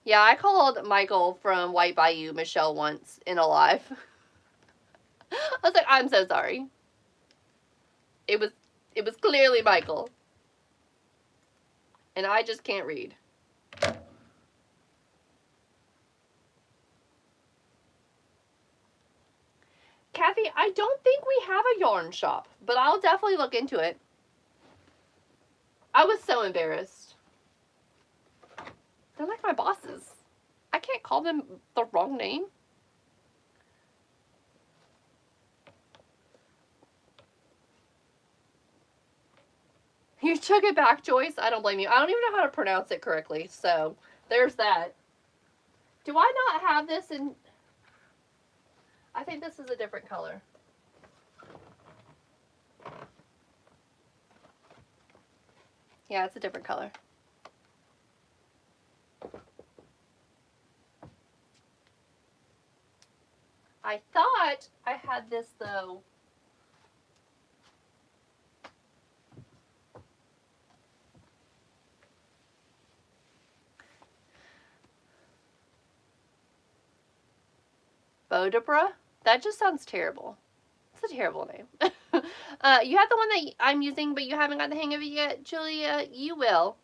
Yeah, I called Michael from White Bayou Michelle once in a live. I was like, I'm so sorry. It was clearly Michael. And I just can't read. Kathy, I don't think we have a yarn shop, but I'll definitely look into it. I was so embarrassed. They're like my bosses. I can't call them the wrong name. You took it back, Joyce. I don't blame you. I don't even know how to pronounce it correctly, so there's that. Do I not have this in... I think this is a different color. Yeah, it's a different color. I thought I had this, though. Bodebra? That just sounds terrible. It's a terrible name. You have the one that I'm using, but you haven't got the hang of it yet, Julia. You will.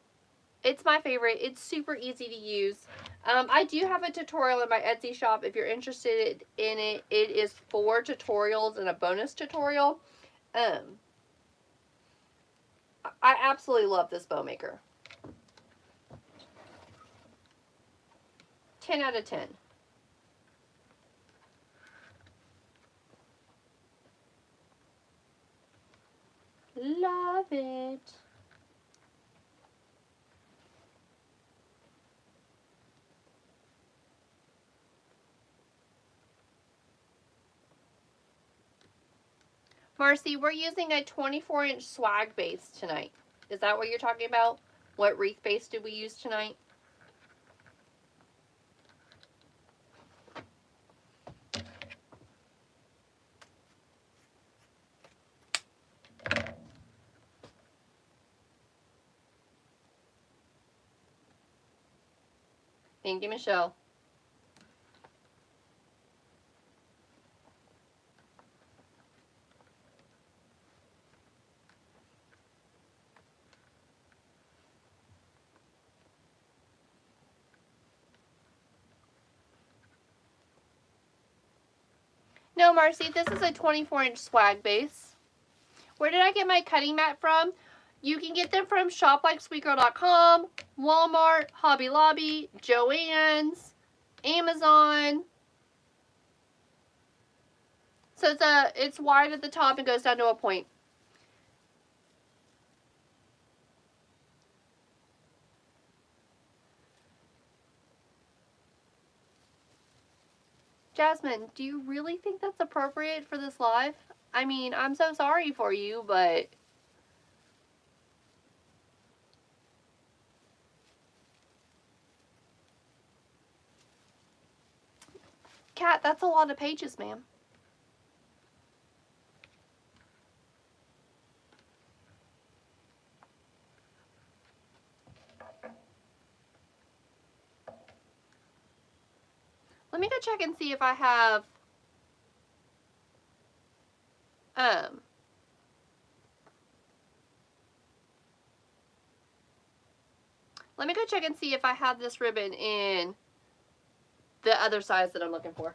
It's my favorite. It's super easy to use. I do have a tutorial in my Etsy shop. If you're interested in it, it is 4 tutorials and a bonus tutorial. I absolutely love this bow maker. 10 out of 10. Love it. Marcy, we're using a 24-inch swag base tonight. Is that what you're talking about? What wreath base did we use tonight? Thank you, Michelle. No, Marcy, this is a 24-inch swag base. Where did I get my cutting mat from? You can get them from shoplikesweetgirl.com, Walmart, Hobby Lobby, Joann's, Amazon. So it's wide at the top and goes down to a point. Jasmine, do you really think that's appropriate for this live? I mean, I'm so sorry for you, but... Kat, that's a lot of pages, ma'am. Let me go check and see if I have... Let me go check and see if I have this ribbon in the other size that I'm looking for.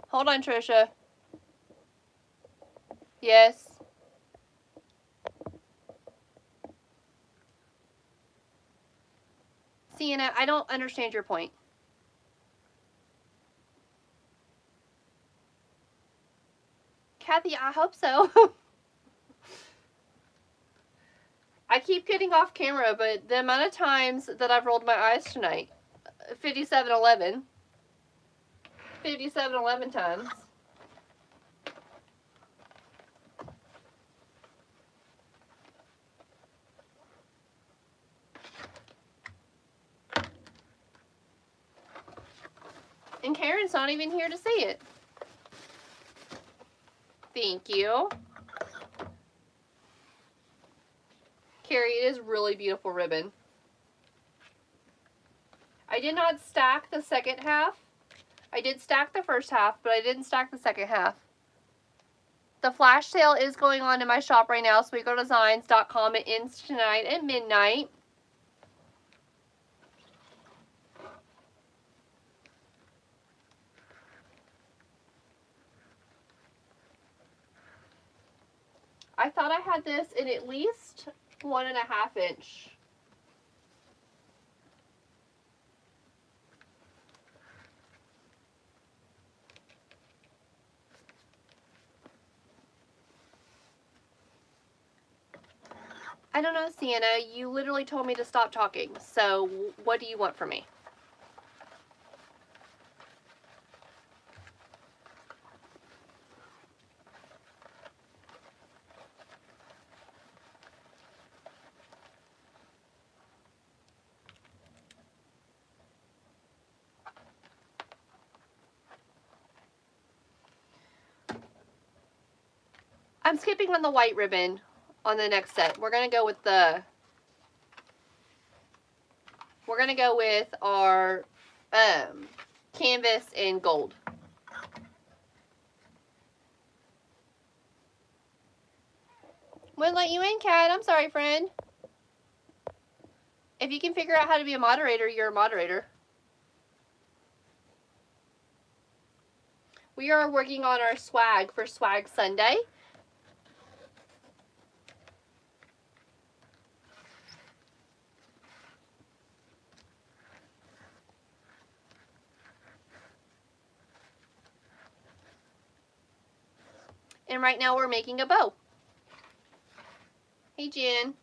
Hold on, Trisha. Yes. Sienna, I don't understand your point. Kathy, I hope so. I keep getting off camera, but the amount of times that I've rolled my eyes tonight, 5711 times. And Karen's not even here to see it. Thank you. Carrie, it is really beautiful ribbon. I did not stack the second half. I did stack the first half, but I didn't stack the second half. The flash sale is going on in my shop right now, sweetgirldesigns.com. It ends tonight at midnight. I thought I had this in at least 1.5 inch. I don't know, Sienna. You literally told me to stop talking. So what do you want from me? I'm skipping on the white ribbon on the next set. We're going to go with our canvas in gold. Wouldn't let you in, Kat. I'm sorry, friend. If you can figure out how to be a moderator, you're a moderator. We are working on our swag for Swag Sunday. And right now we're making a bow. Hey, Jen.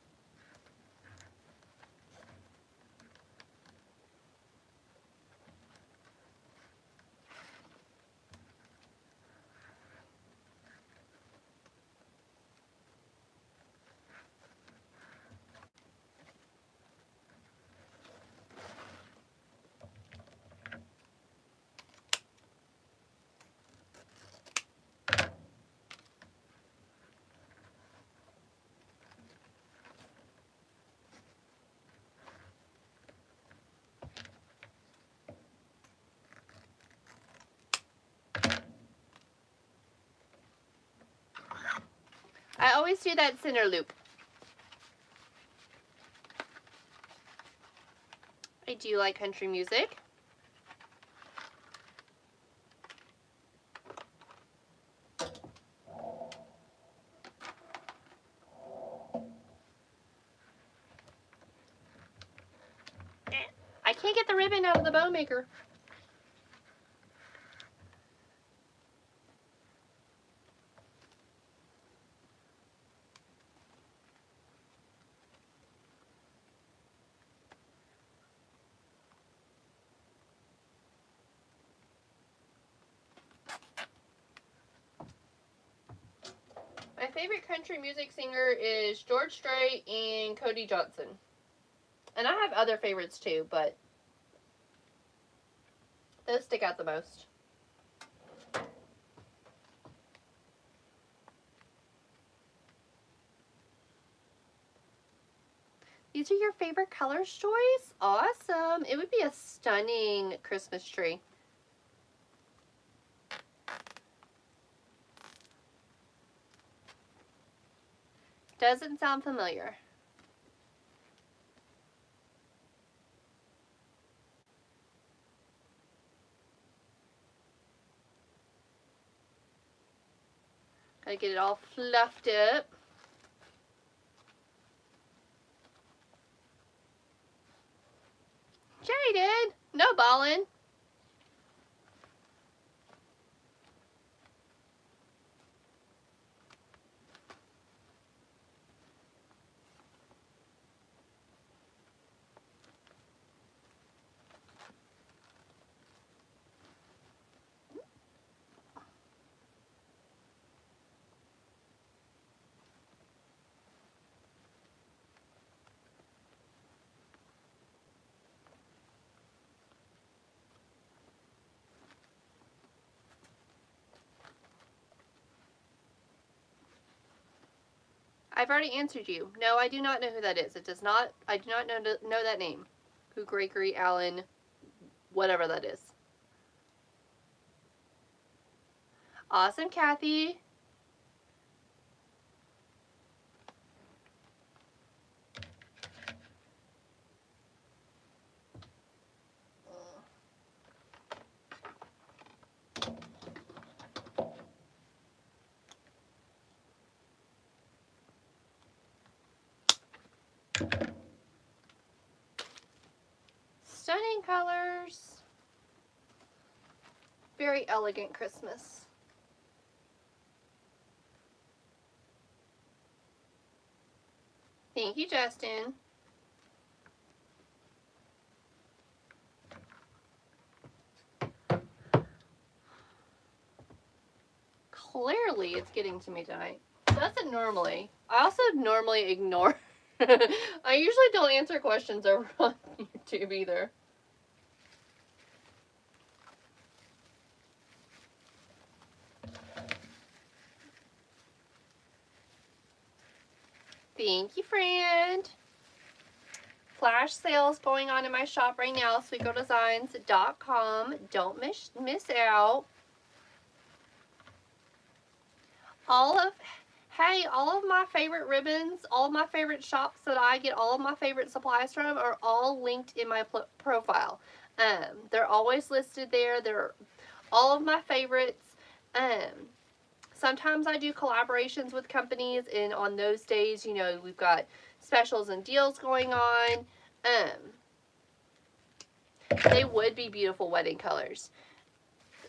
I always do that center loop. I do like country music. I can't get the ribbon out of the bow maker. My favorite country music singer is George Strait and Cody Johnson. And I have other favorites too, but those stick out the most. These are your favorite colors, Joyce? Awesome. It would be a stunning Christmas tree. Doesn't sound familiar. Gotta get it all fluffed up. Jaden, no ballin'. I've already answered you. No, I do not know who that is. It does not, I do not know that name. Who Gregory Allen, whatever that is. Awesome, Kathy. Stunning colors. Very elegant Christmas. Thank you, Justin. Clearly, it's getting to me tonight. Doesn't normally. I also normally ignore. I usually don't answer questions over on YouTube either. Thank you, friend. Flash sales going on in my shop right now, sweetgirldesigns.com. Don't miss out. All of my favorite ribbons, all of my favorite shops that I get all of my favorite supplies from are all linked in my profile. They're always listed there. They're all of my favorites. Sometimes I do collaborations with companies, and on those days, you know, we've got specials and deals going on. They would be beautiful wedding colors.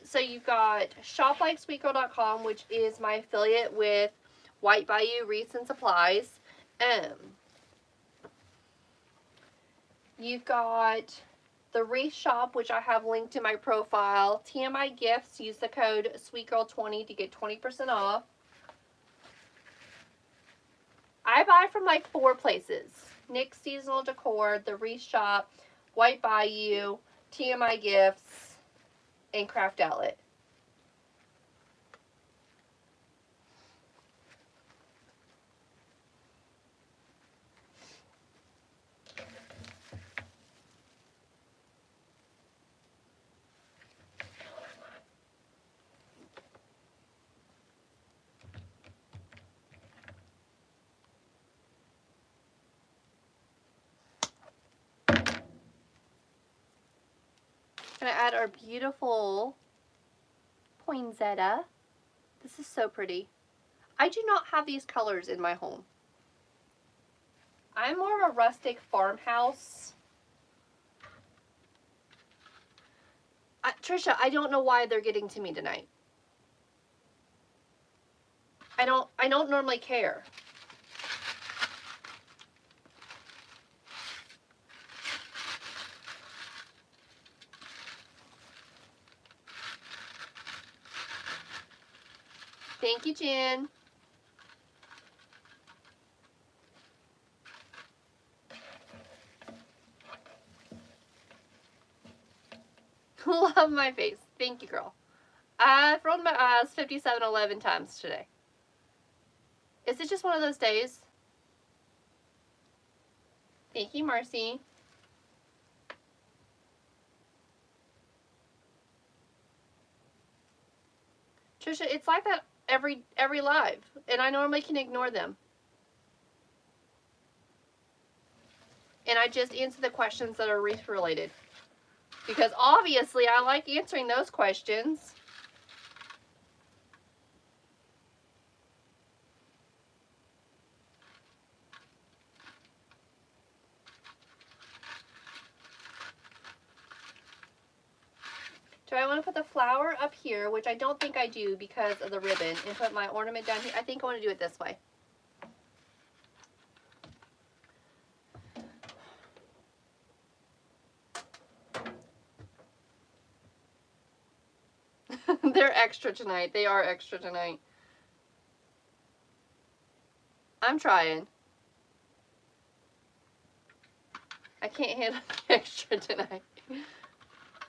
So you've got shoplikesweetgirl.com, which is my affiliate with White Bayou Wreaths and Supplies. You've got the Wreath Shop, which I have linked in my profile. TMI Gifts, use the code SweetGirl20 to get 20% off. I buy from like 4 places. Nick's Seasonal Decor, the Wreath Shop, White Bayou, TMI Gifts, and Craft Outlet. Gonna add our beautiful poinsettia. This is so pretty. I do not have these colors in my home. I'm more of a rustic farmhouse. Trisha, I don't know why they're getting to me tonight. I don't normally care. Thank you, Jen. Love my face. Thank you, girl. I've rolled my eyes 5711 times today. Is it just one of those days? Thank you, Marcy. Trisha, it's like that every live, and I normally can ignore them. And I just answer the questions that are wreath related. Because obviously I like answering those questions. Do I want to put the flower up here, which I don't think I do because of the ribbon, and put my ornament down here? I think I want to do it this way. They're extra tonight. They are extra tonight. I'm trying. I can't handle the extra tonight.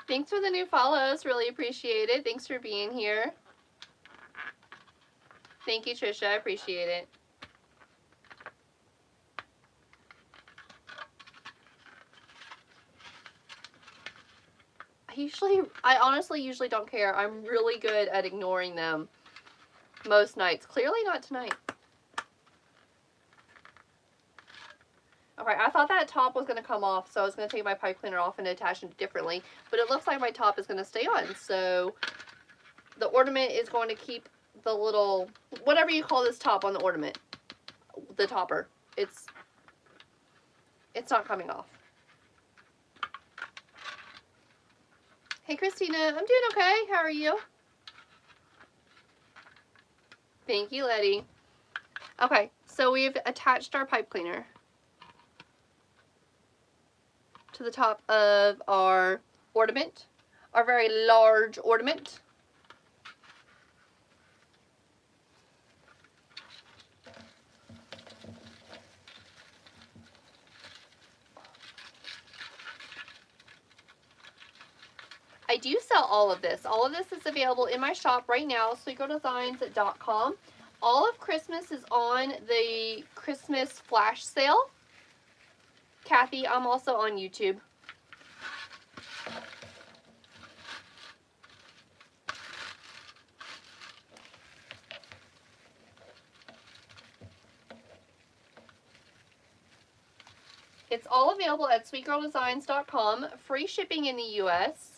Thanks for the new follows. Really appreciate it. Thanks for being here. Thank you, Trisha. I appreciate it. I honestly usually don't care. I'm really good at ignoring them most nights. Clearly not tonight. Okay, I thought that top was going to come off, so I was going to take my pipe cleaner off and attach it differently. But it looks like my top is going to stay on. So the ornament is going to keep the little, whatever you call this top on the ornament, the topper. It's not coming off. Hey, Christina, I'm doing okay. How are you? Thank you, Letty. Okay, so we've attached our pipe cleaner to the top of our ornament, our very large ornament. I do sell all of this. All of this is available in my shop right now, sweetgirldesigns.com. All of Christmas is on the Christmas flash sale. Kathy, I'm also on YouTube. It's all available at sweetgirldesigns.com. Free shipping in the US.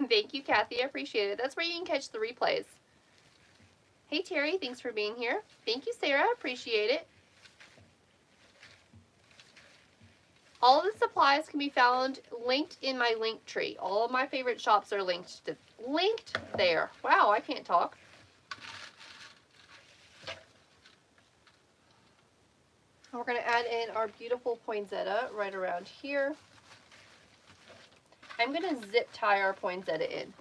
Thank you, Kathy. I appreciate it. That's where you can catch the replays. Hey, Terry. Thanks for being here. Thank you, Sarah. Appreciate it. All of the supplies can be found linked in my link tree. All of my favorite shops are linked there. Wow, I can't talk. We're going to add in our beautiful poinsettia right around here. I'm going to zip tie our poinsettia in.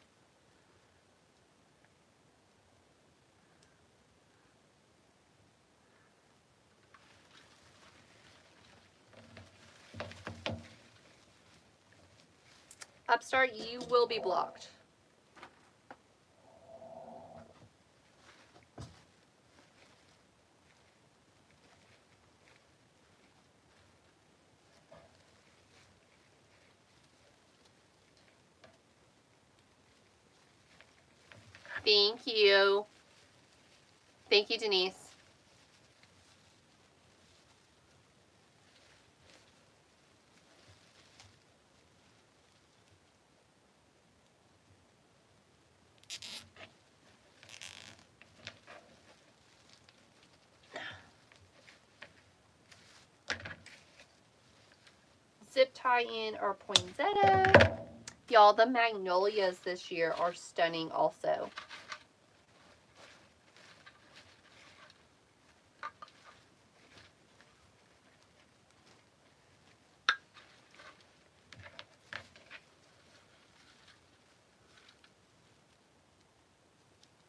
Upstart, you will be blocked. Thank you. Thank you, Denise. Zip tie in our poinsettia. Y'all, the magnolias this year are stunning also.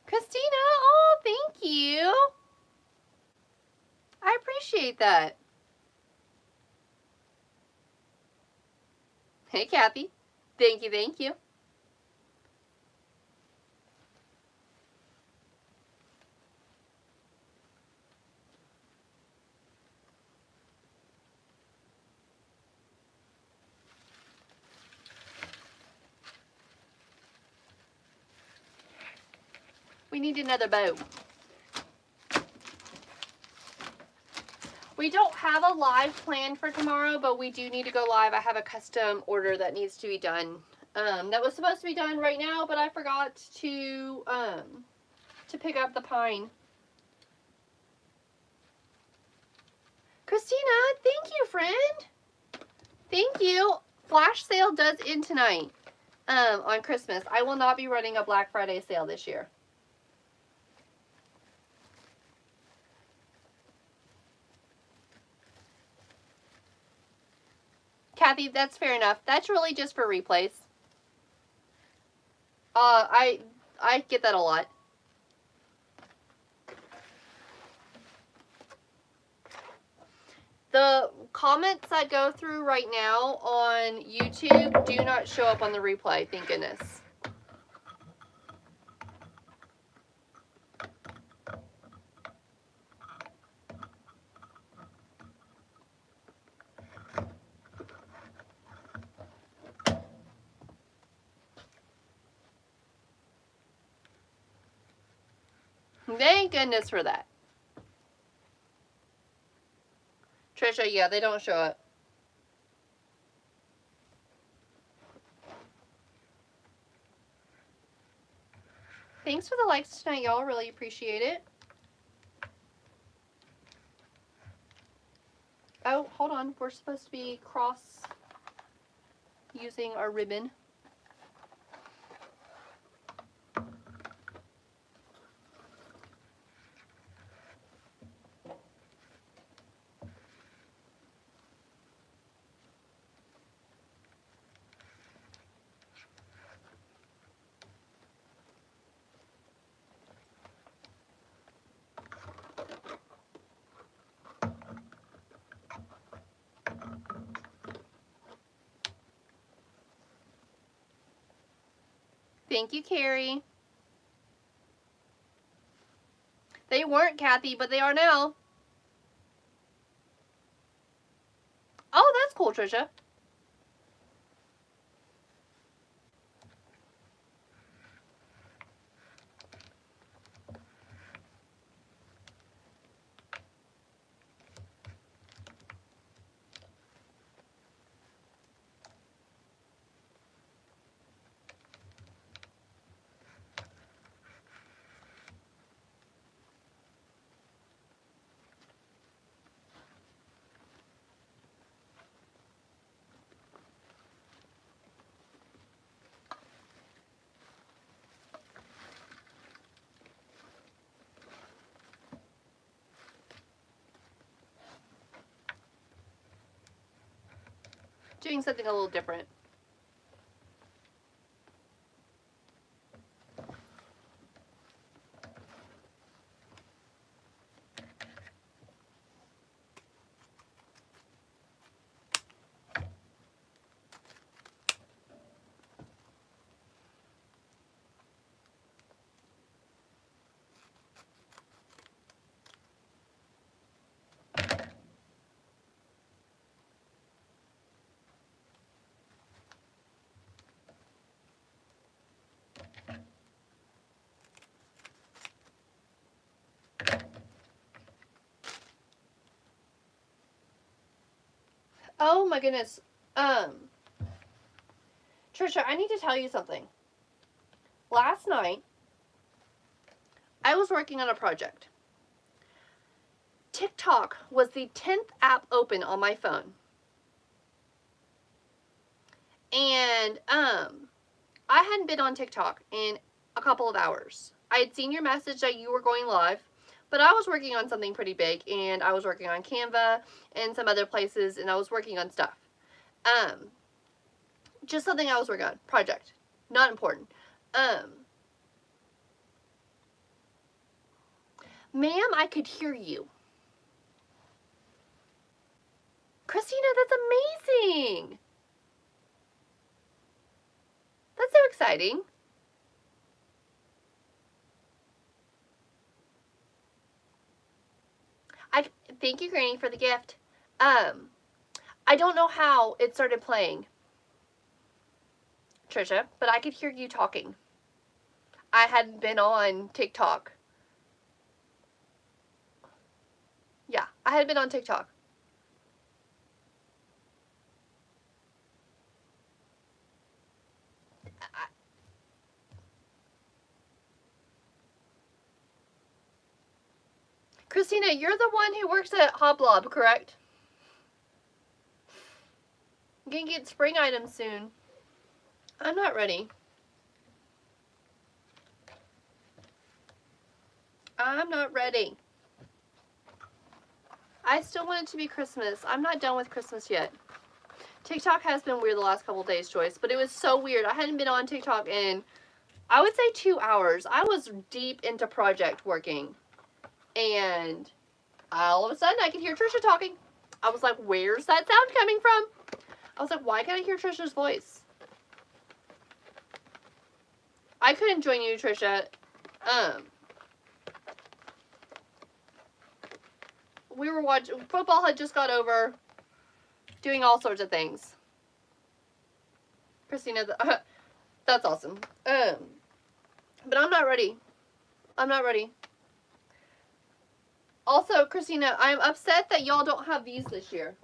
Christina, oh, thank you. I appreciate that. Hey, Kathy. Thank you, thank you. We need another bow. We don't have a live plan for tomorrow, but we do need to go live. I have a custom order that needs to be done. That was supposed to be done right now, but I forgot to pick up the pine. Christina, thank you, friend. Thank you. Flash sale does end tonight on Christmas. I will not be running a Black Friday sale this year. Kathy, that's fair enough. That's really just for replays. I get that a lot. The comments that go through right now on YouTube do not show up on the replay, thank goodness. Thank goodness for that. Trisha, yeah, they don't show up. Thanks for the likes tonight, y'all. Really appreciate it. Oh, hold on. We're supposed to be cross using our ribbon. Thank you, Carrie. They weren't, Kathy, but they are now. Oh, that's cool, Trisha. Doing something a little different. Oh my goodness. Trisha, I need to tell you something. Last night, I was working on a project. TikTok was the 10th app open on my phone. And I hadn't been on TikTok in a couple of hours. I had seen your message that you were going live, but I was working on something pretty big, and I was working on Canva and some other places, and I was working on stuff. Just something I was working on. Project. Not important. Ma'am, I could hear you. Christina, that's amazing. That's so exciting. Thank you, Granny, for the gift. I don't know how it started playing, Trisha, but I could hear you talking. I hadn't been on TikTok. Yeah, I had been on TikTok. Christina, you're the one who works at Hoblob, correct? I'm gonna get spring items soon. I'm not ready. I'm not ready. I still want it to be Christmas. I'm not done with Christmas yet. TikTok has been weird the last couple days, Joyce, but it was so weird. I hadn't been on TikTok in, I would say, 2 hours. I was deep into project working, and all of a sudden I could hear Trisha talking. I was like, where's that sound coming from? I was like, why can't I hear Trisha's voice? I couldn't join you, Trisha. We were watching, football had just got over, doing all sorts of things. Christina, that's awesome. But I'm not ready. I'm not ready. Also, Christina, I'm upset that y'all don't have these this year.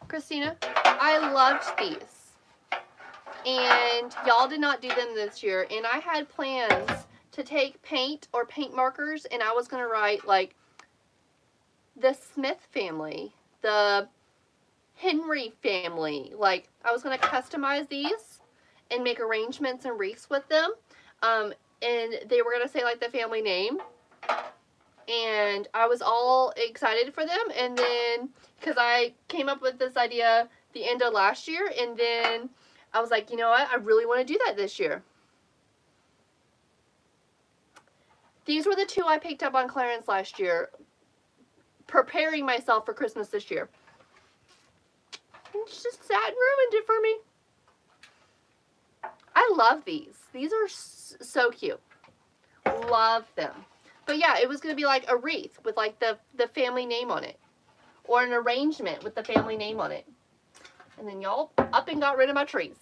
Christina, I loved these. And y'all did not do them this year. And I had plans to take paint or paint markers, and I was going to write, like, the Smith family, the Henry family. Like, I was going to customize these and make arrangements and wreaths with them. And they were going to say, like, the family name. And I was all excited for them. And then, because I came up with this idea the end of last year, and then I was like, you know what? I really want to do that this year. These were the two I picked up on clearance last year, preparing myself for Christmas this year. It's just sad and ruined it for me. I love these. These are so cute. Love them. But yeah, it was going to be like a wreath with like the family name on it. Or an arrangement with the family name on it. And then y'all up and got rid of my trees.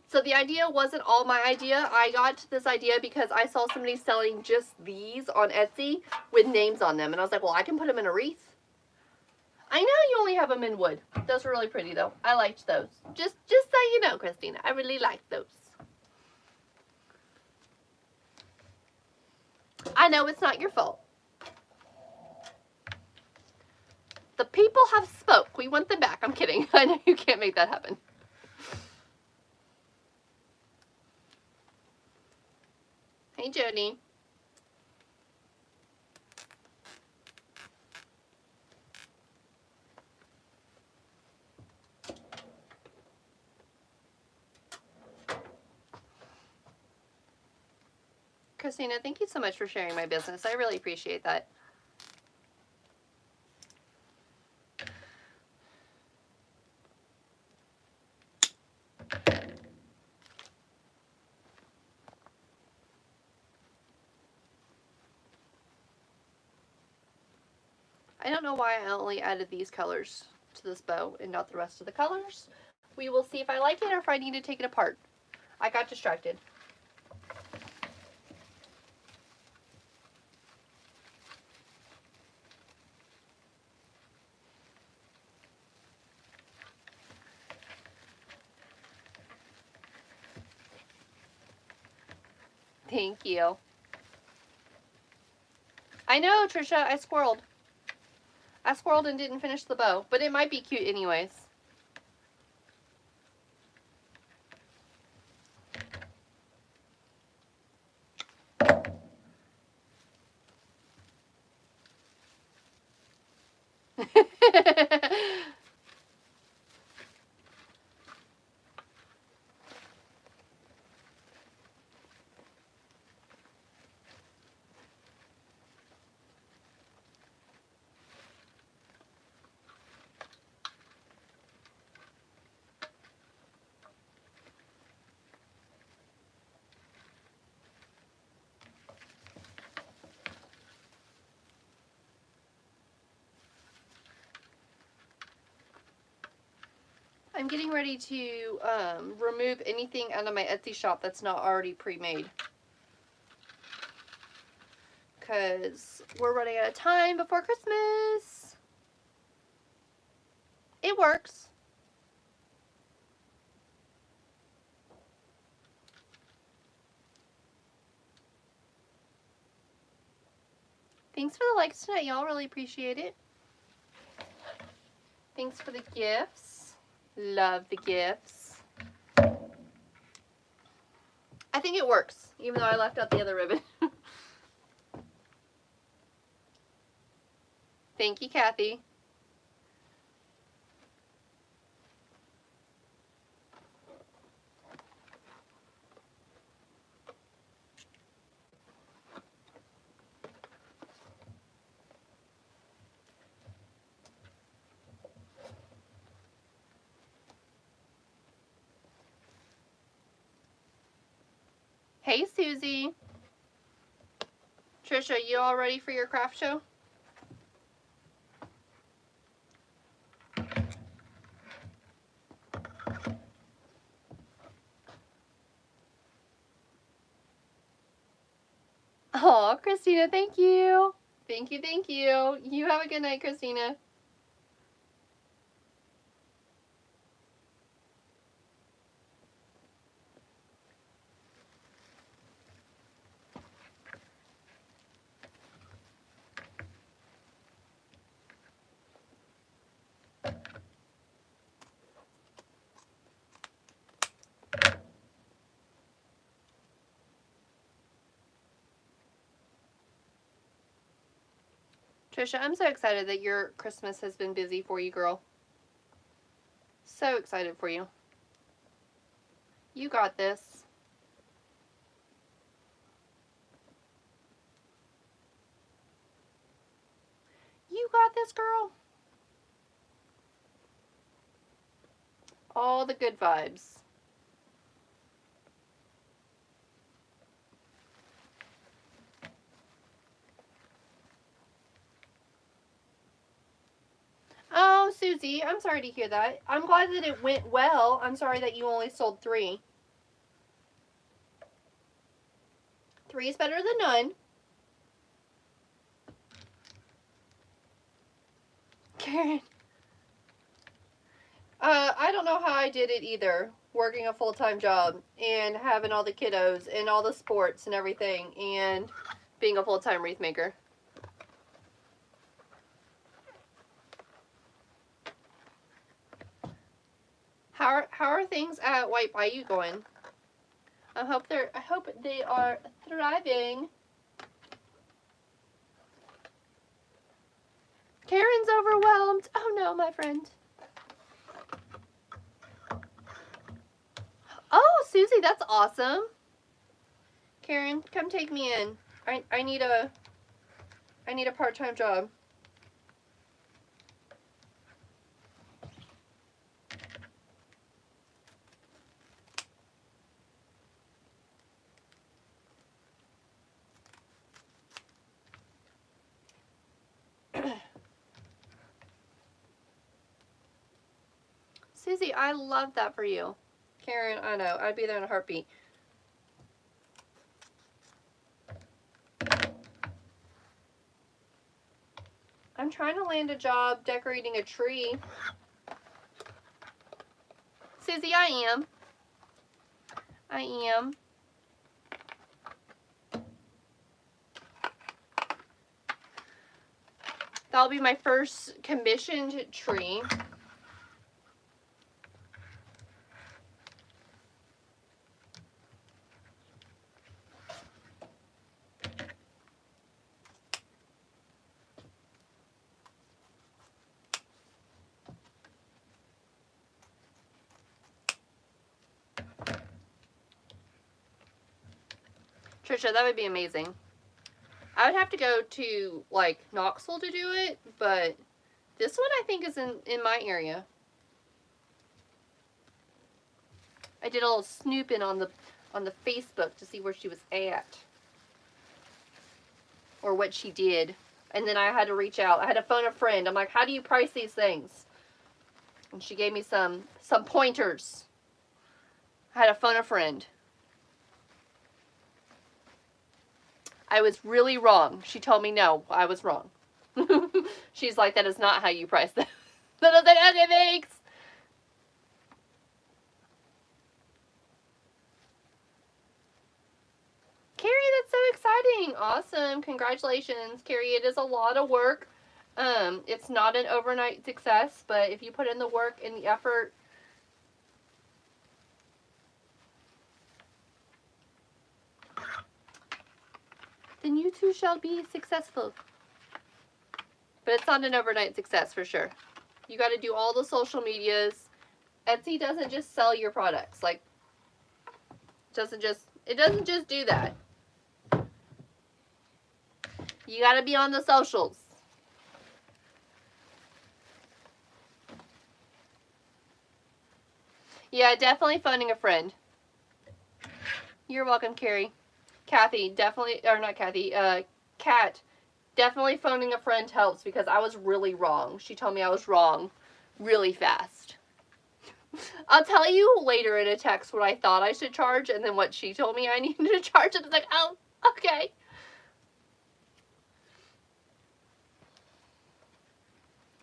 So the idea wasn't all my idea. I got this idea because I saw somebody selling just these on Etsy with names on them. And I was like, well, I can put them in a wreath. I know you only have them in wood. Those were really pretty though. I liked those. Just so you know, Christina, I really liked those. I know it's not your fault. The people have spoke. We want them back. I'm kidding. I know you can't make that happen. Hey, Jody. Christina, thank you so much for sharing my business. I really appreciate that. I don't know why I only added these colors to this bow and not the rest of the colors. We will see if I like it or if I need to take it apart. I got distracted. Thank you. I know, Trisha, I squirreled. I squirreled and didn't finish the bow, but it might be cute anyways. I'm getting ready to remove anything out of my Etsy shop that's not already pre-made. Because we're running out of time before Christmas. It works. Thanks for the likes tonight, y'all. Really appreciate it. Thanks for the gifts. Love the gifts. I think it works, even though I left out the other ribbon. Thank you, Kathy. Hey, Susie. Trisha, you all ready for your craft show? Oh, Christina, thank you. Thank you, thank you. You have a good night, Christina. Trisha, I'm so excited that your Christmas has been busy for you, girl. So excited for you. You got this. You got this, girl. All the good vibes. Oh, Susie, I'm sorry to hear that. I'm glad that it went well. I'm sorry that you only sold 3. 3 is better than none. Karen. I don't know how I did it either. Working a full-time job and having all the kiddos and all the sports and everything and being a full-time wreath maker. How are things at White Bayou going? I hope they are thriving. Karen's overwhelmed. Oh no, my friend. Oh, Susie, that's awesome. Karen, come take me in. I need a part-time job. Susie, I love that for you. Karen, I know. I'd be there in a heartbeat. I'm trying to land a job decorating a tree. Susie, I am. That'll be my first commissioned tree. Trisha, that would be amazing. I would have to go to, like, Knoxville to do it, but this one I think is in my area. I did a little snooping on the Facebook to see where she was at. Or what she did. And then I had to reach out. I had to phone a friend. I'm like, how do you price these things? And she gave me some pointers. I had to phone a friend. I was really wrong. She told me no, I was wrong. She's like, that is not how you price them. Then I was like, okay, thanks. Carrie, that's so exciting. Awesome. Congratulations, Carrie. It is a lot of work. It's not an overnight success, but if you put in the work and the effort, then you too shall be successful. But it's not an overnight success for sure. You got to do all the social medias. Etsy doesn't just sell your products. Like, it doesn't just do that. You got to be on the socials. Yeah, definitely phoning a friend. You're welcome, Carrie. Kathy, definitely, or not Kathy, Kat, definitely phoning a friend helps because I was really wrong. She told me I was wrong really fast. I'll tell you later in a text what I thought I should charge and then what she told me I needed to charge. And it's like, oh, okay.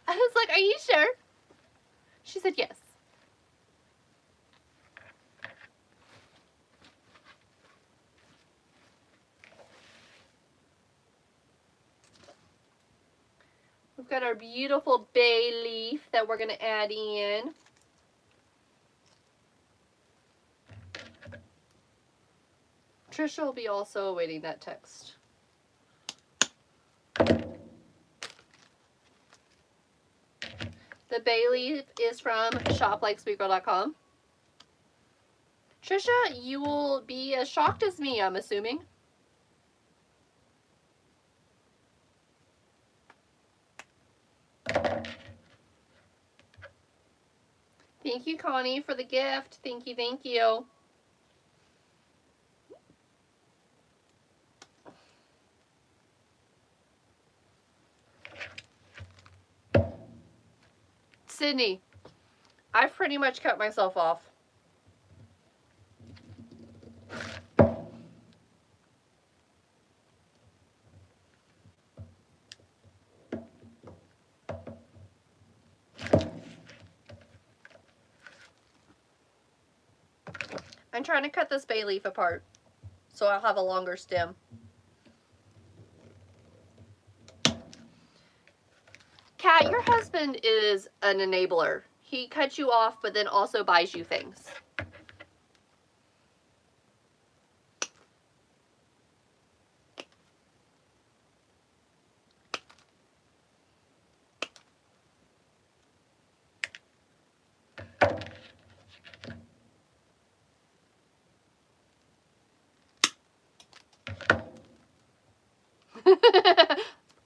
I was like, are you sure? She said yes. We've got our beautiful bay leaf that we're going to add in. Trisha will be also awaiting that text. The bay leaf is from shoplikesweetgirl.com. Trisha, you will be as shocked as me, I'm assuming. Thank you, Connie, for the gift. Thank you, thank you. Sydney, I've pretty much cut myself off. I'm trying to cut this bay leaf apart so I'll have a longer stem. Kat, your husband is an enabler. He cuts you off, but then also buys you things.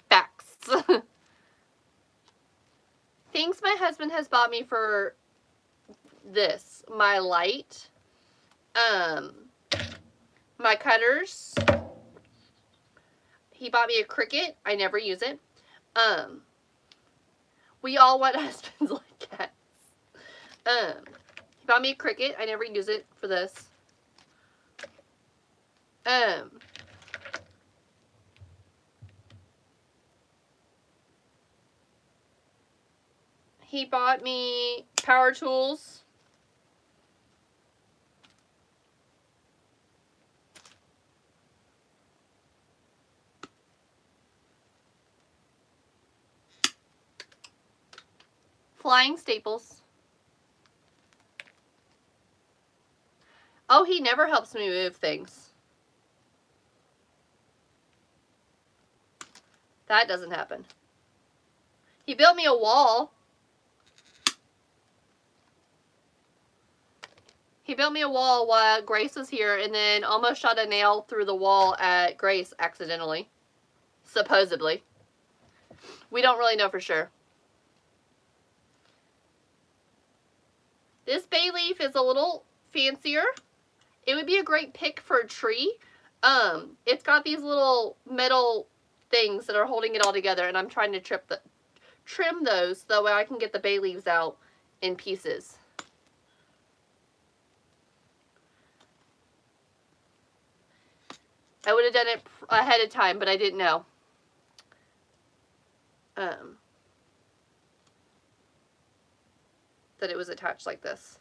Facts. Things my husband has bought me for this. My light. My cutters. He bought me a Cricut. I never use it. We all want husbands like cats. He bought me a Cricut. I never use it for this. He bought me power tools. Flying staples. Oh, he never helps me move things. That doesn't happen. He built me a wall. He built me a wall while Grace was here and then almost shot a nail through the wall at Grace accidentally. Supposedly. We don't really know for sure. This bay leaf is a little fancier. It would be a great pick for a tree. It's got these little metal things that are holding it all together, and I'm trying to trim those so that way I can get the bay leaves out in pieces. I would have done it ahead of time, but I didn't know. That it was attached like this.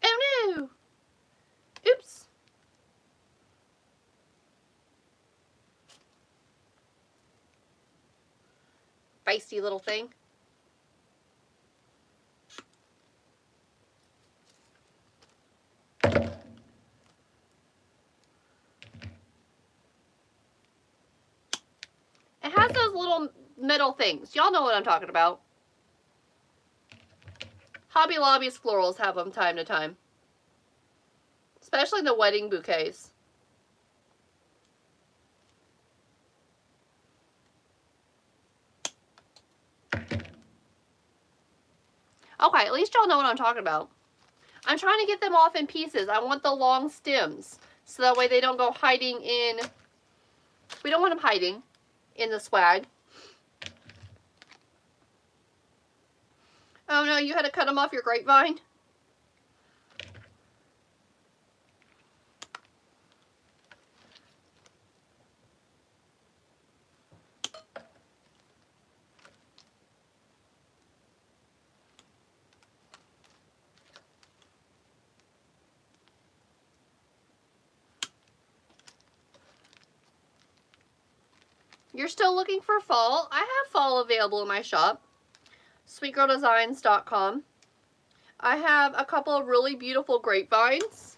Oh no! Oops. Feisty little thing. It has those little metal things. Y'all know what I'm talking about. Hobby Lobby's florals have them time to time. Especially the wedding bouquets. Okay, at least y'all know what I'm talking about. I'm trying to get them off in pieces. I want the long stems, so that way they don't go hiding in, we don't want them hiding in the swag. Oh no, you had to cut them off your grapevine? You're still looking for fall? I have fall available in my shop, sweetgirldesigns.com. I have a couple of really beautiful grapevines.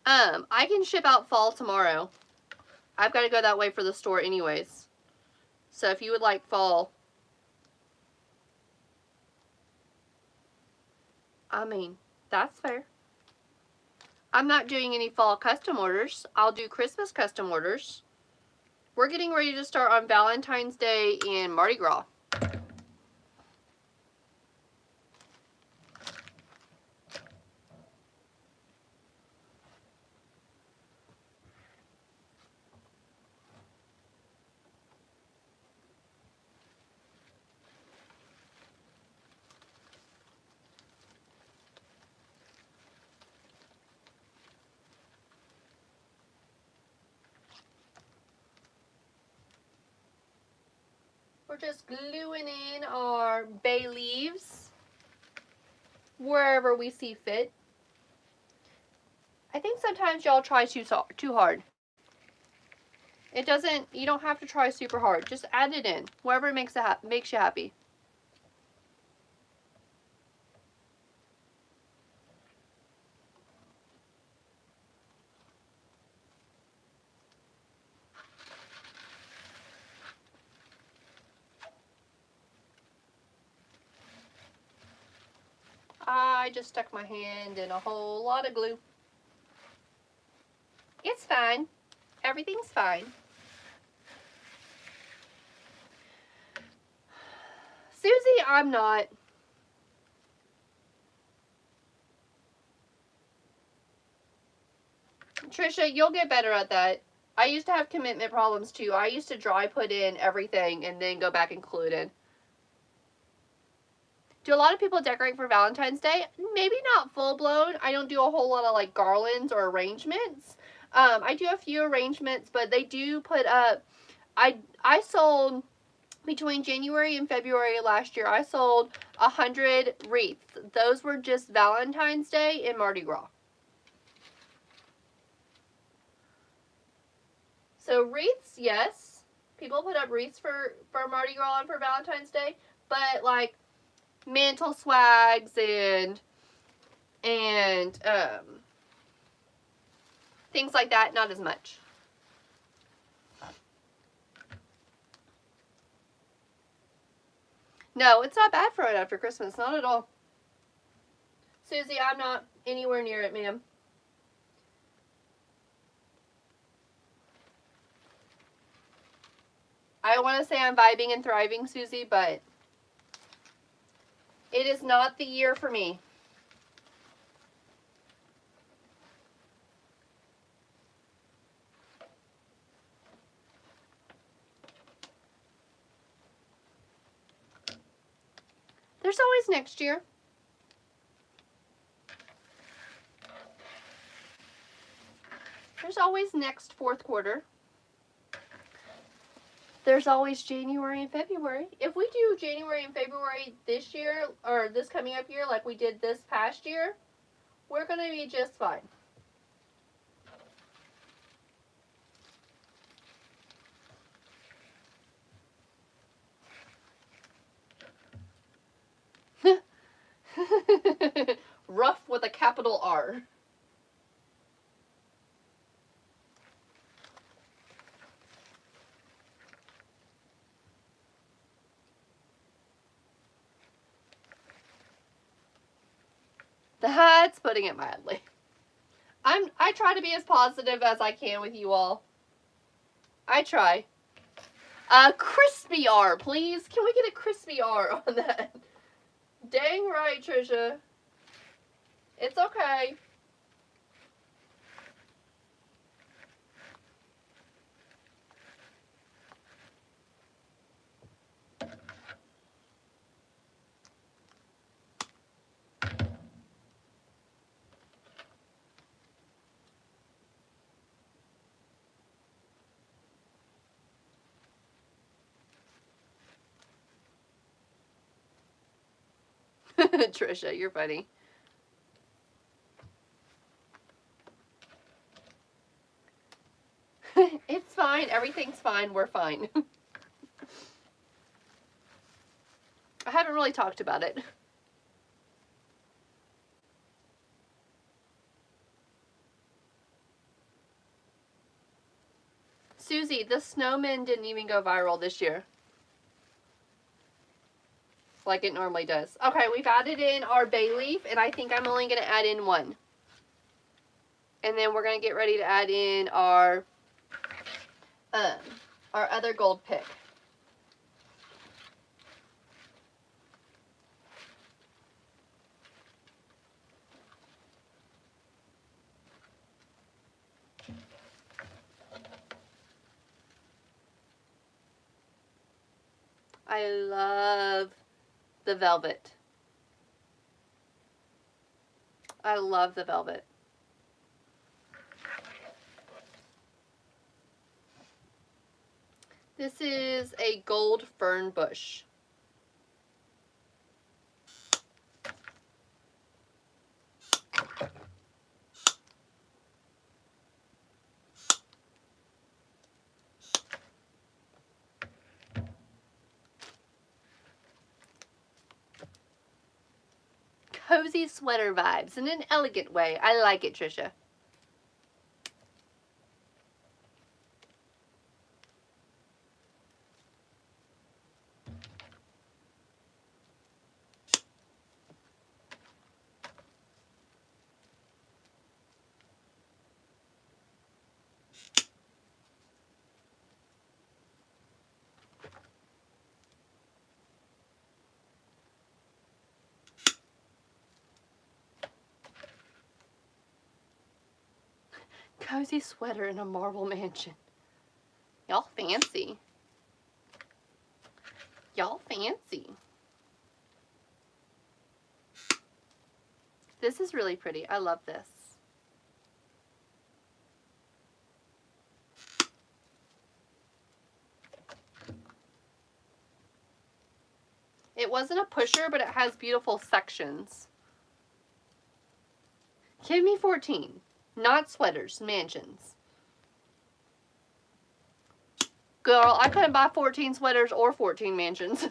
I can ship out fall tomorrow. I've got to go that way for the store anyways. So if you would like fall, I mean, that's fair. I'm not doing any fall custom orders. I'll do Christmas custom orders. We're getting ready to start on Valentine's Day and Mardi Gras. We're just gluing in our bay leaves wherever we see fit. I think sometimes y'all try too hard. It doesn't, you don't have to try super hard. Just add it in, wherever makes you happy. I just stuck my hand in a whole lot of glue. It's fine. Everything's fine. Susie, I'm not. Trisha, you'll get better at that. I used to have commitment problems too. I used to dry put in everything and then go back and glue it in. Do a lot of people decorate for Valentine's Day? Maybe not full blown. I don't do a whole lot of like garlands or arrangements. I do a few arrangements, but they do put up, I sold, between January and February last year, I sold 100 wreaths. Those were just Valentine's Day and Mardi Gras. So wreaths, yes. People put up wreaths for Mardi Gras and for Valentine's Day, but like mantle swags and things like that, not as much. No, it's not bad for it after Christmas, not at all. Susie, I'm not anywhere near it, ma'am. I want to say I'm vibing and thriving, Susie, but it is not the year for me. There's always next year. There's always next fourth quarter. There's always January and February. If we do January and February this year, or this coming up year, like we did this past year, we're going to be just fine. Rough with a capital R. That's putting it mildly. I try to be as positive as I can with you all. I try. Crispy R, please. Can we get a crispy R on that? Dang right, Trisha. It's okay. Trisha, you're funny. It's fine. Everything's fine. We're fine. I haven't really talked about it. Susie, the snowman didn't even go viral this year. Like it normally does. Okay, we've added in our bay leaf, and I think I'm only going to add in one. And then we're going to get ready to add in our other gold pick. I love the velvet. I love the velvet. This is a gold fern bush. Cozy sweater vibes in an elegant way. I like it, Trisha. Cozy sweater in a marble mansion. Y'all fancy. Y'all fancy. This is really pretty. I love this. It wasn't a pusher, but it has beautiful sections. Give me 14. Not sweaters, mansions. Girl, I couldn't buy 14 sweaters or 14 mansions.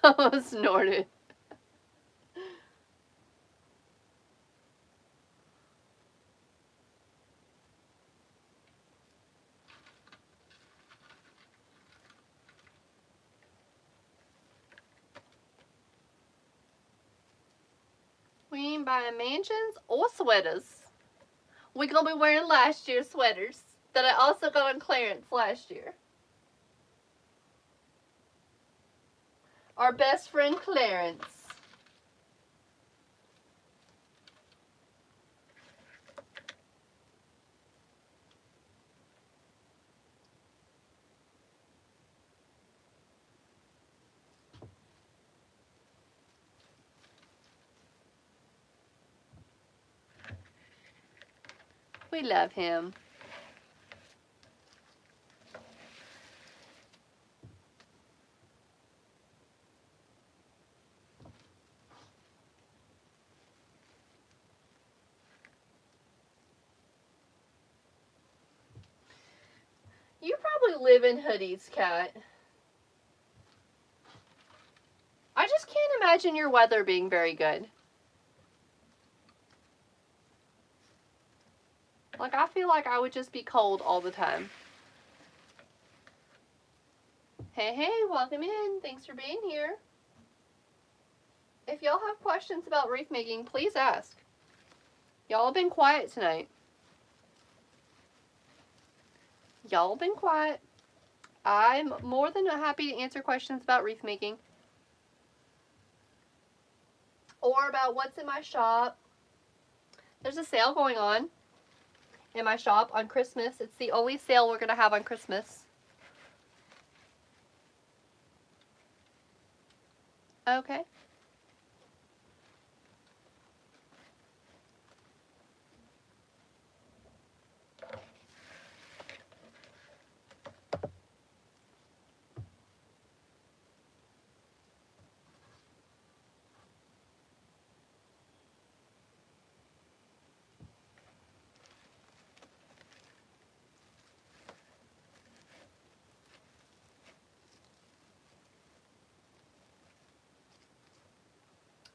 I snorted. We ain't buying mansions or sweaters. We're going to be wearing last year's sweaters that I also got on clearance last year. Our best friend Clarence. We love him. You probably live in hoodies, Kat. I just can't imagine your weather being very good. Like, I feel like I would just be cold all the time. Hey, hey, welcome in. Thanks for being here. If y'all have questions about wreath making, please ask. Y'all have been quiet tonight. Y'all have been quiet. I'm more than happy to answer questions about wreath making. Or about what's in my shop. There's a sale going on in my shop on Christmas. It's the only sale we're going to have on Christmas. Okay.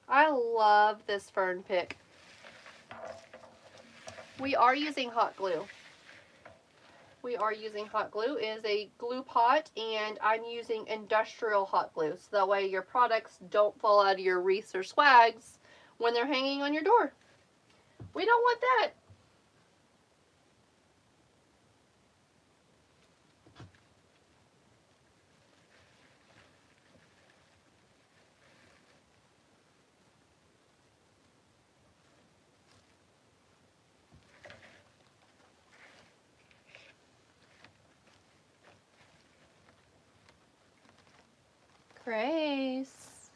I love this fern pick. We are using hot glue. We are using hot glue. It is a glue pot, and I'm using industrial hot glue, so that way your products don't fall out of your wreaths or swags when they're hanging on your door. We don't want that. Grace.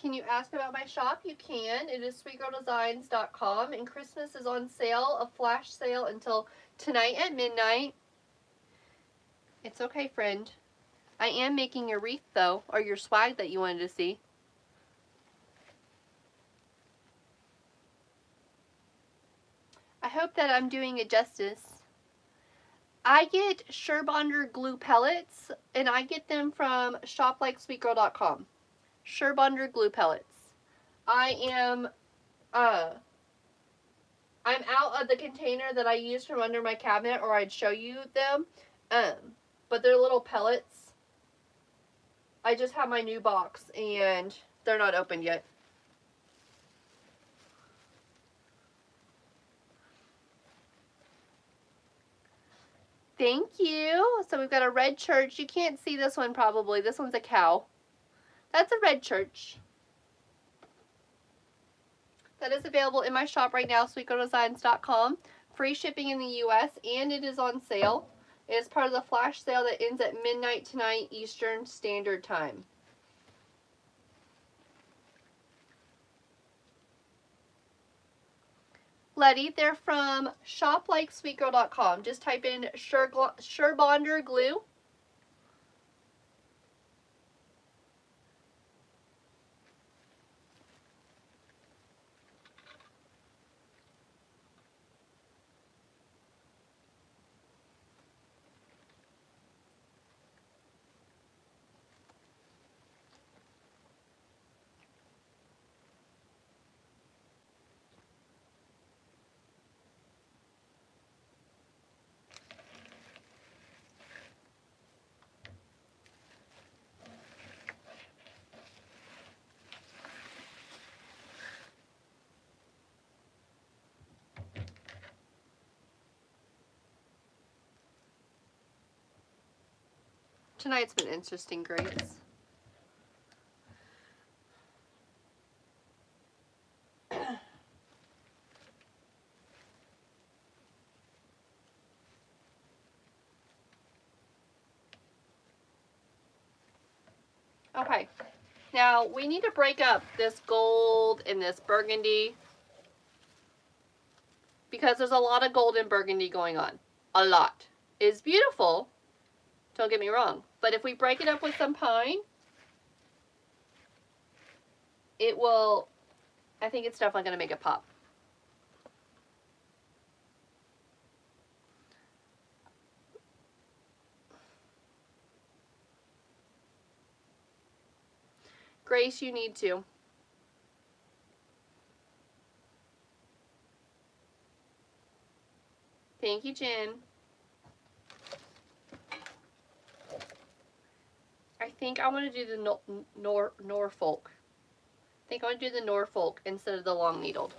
Can you ask about my shop? You can. It is sweetgirldesigns.com, and Christmas is on sale, a flash sale until tonight at midnight. It's okay, friend. I am making your wreath, though, or your swag that you wanted to see. I hope that I'm doing it justice. I get Surebonder glue pellets, and I get them from shoplikesweetgirl.com. Surebonder glue pellets. I'm out of the container that I used from under my cabinet, or I'd show you them. But they're little pellets. I just have my new box, and they're not opened yet. Thank you. So we've got a red church. You can't see this one probably. This one's a cow. That's a red church. That is available in my shop right now, sweetgirldesigns.com. Free shipping in the US, and it is on sale. It is part of the flash sale that ends at midnight tonight, Eastern Standard Time. Letty, they're from shoplikesweetgirl.com. Just type in Surebonder glue. Tonight's been interesting, Grace. Okay, now we need to break up this gold and this burgundy because there's a lot of gold and burgundy going on. A lot. It's beautiful, don't get me wrong, but if we break it up with some pine, it will, I think it's definitely going to make it pop. Grace, you need to. Thank you, Jen. I think I want to do the Norfolk. I think I want to do the Norfolk instead of the long needled.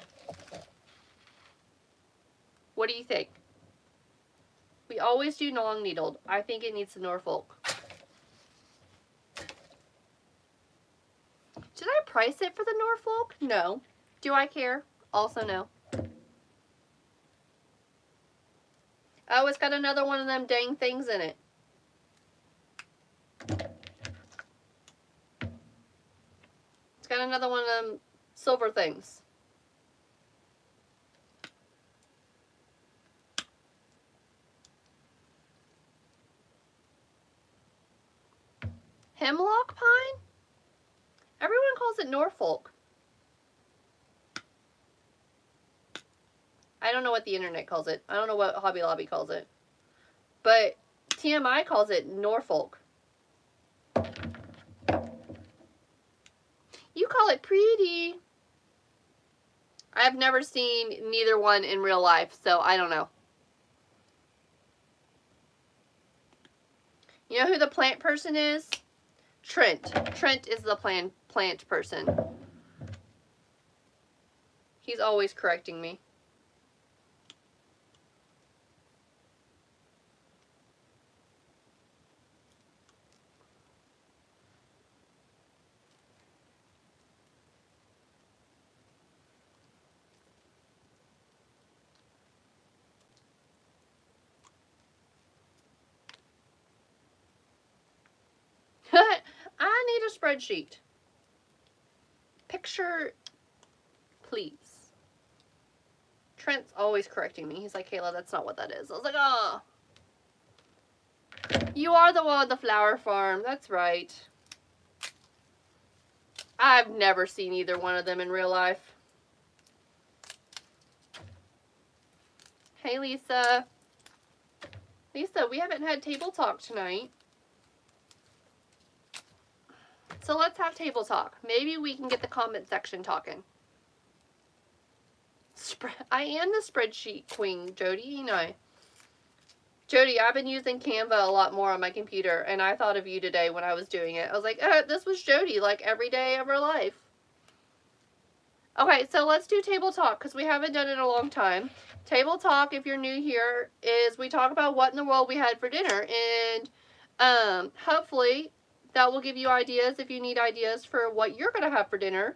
What do you think? We always do long needled. I think it needs the Norfolk. Did I price it for the Norfolk? No. Do I care? Also no. Oh, it's got another one of them dang things in it. It's got another one of them silver things. Hemlock pine? Everyone calls it Norfolk. I don't know what the internet calls it. I don't know what Hobby Lobby calls it. But TMI calls it Norfolk. You call it pretty. I've never seen neither one in real life, so I don't know. You know who the plant person is? Trent. Trent is the plant person. He's always correcting me. I need a spreadsheet. Picture, please. Trent's always correcting me. He's like, Kayla, that's not what that is. I was like, oh. You are the one with the flower farm. That's right. I've never seen either one of them in real life. Hey, Lisa. Lisa, we haven't had table talk tonight. So let's have table talk. Maybe we can get the comment section talking. I am the spreadsheet queen, Jody, you know. Jody, I've been using Canva a lot more on my computer, and I thought of you today when I was doing it. I was like, this was Jody, like every day of her life. Okay, so let's do table talk, because we haven't done it in a long time. Table talk, if you're new here, is we talk about what in the world we had for dinner, and hopefully that will give you ideas if you need ideas for what you're going to have for dinner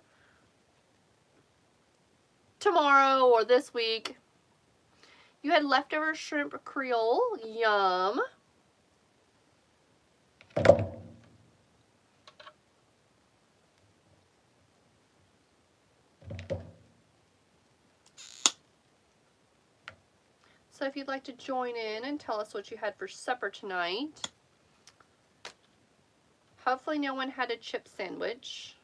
tomorrow or this week. You had leftover shrimp creole. Yum. So if you'd like to join in and tell us what you had for supper tonight. Hopefully no one had a chip sandwich.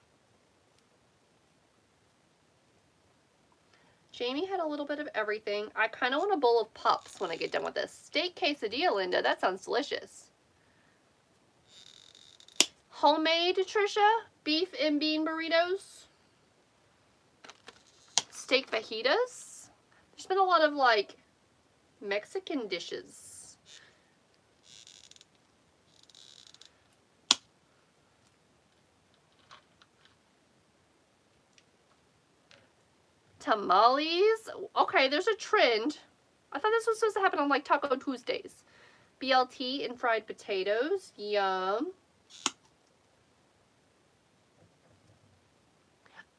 Jamie had a little bit of everything. I kind of want a bowl of Pops when I get done with this. Steak quesadilla, Linda. That sounds delicious. Homemade, Trisha. Beef and bean burritos. Steak fajitas. There's been a lot of, like, Mexican dishes. Tamales. Okay, there's a trend. I thought this was supposed to happen on, like, Taco Tuesdays. BLT and fried potatoes. Yum.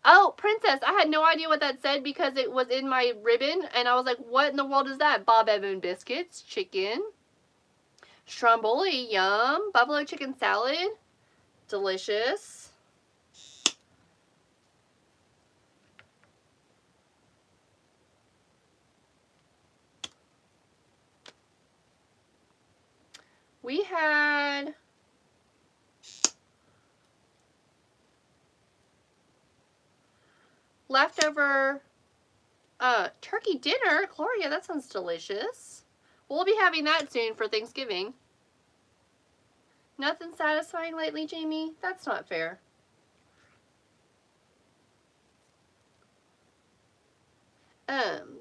Oh, Princess, I had no idea what that said because it was in my ribbon, and I was like, what in the world is that? Bob Evans biscuits, chicken, stromboli, yum, buffalo chicken salad, delicious. We had leftover turkey dinner. Gloria, that sounds delicious. We'll be having that soon for Thanksgiving. Nothing satisfying lately, Jamie? That's not fair.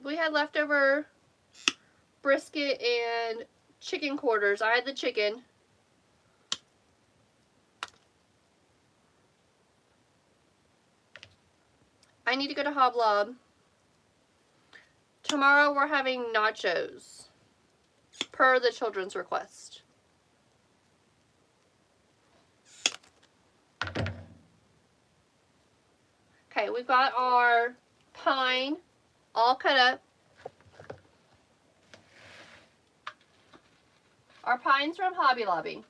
We had leftover brisket and chicken quarters. I had the chicken. I need to go to Hoblob. Tomorrow we're having nachos, per the children's request. Okay, we've got our pine all cut up. Our pine's from Hobby Lobby.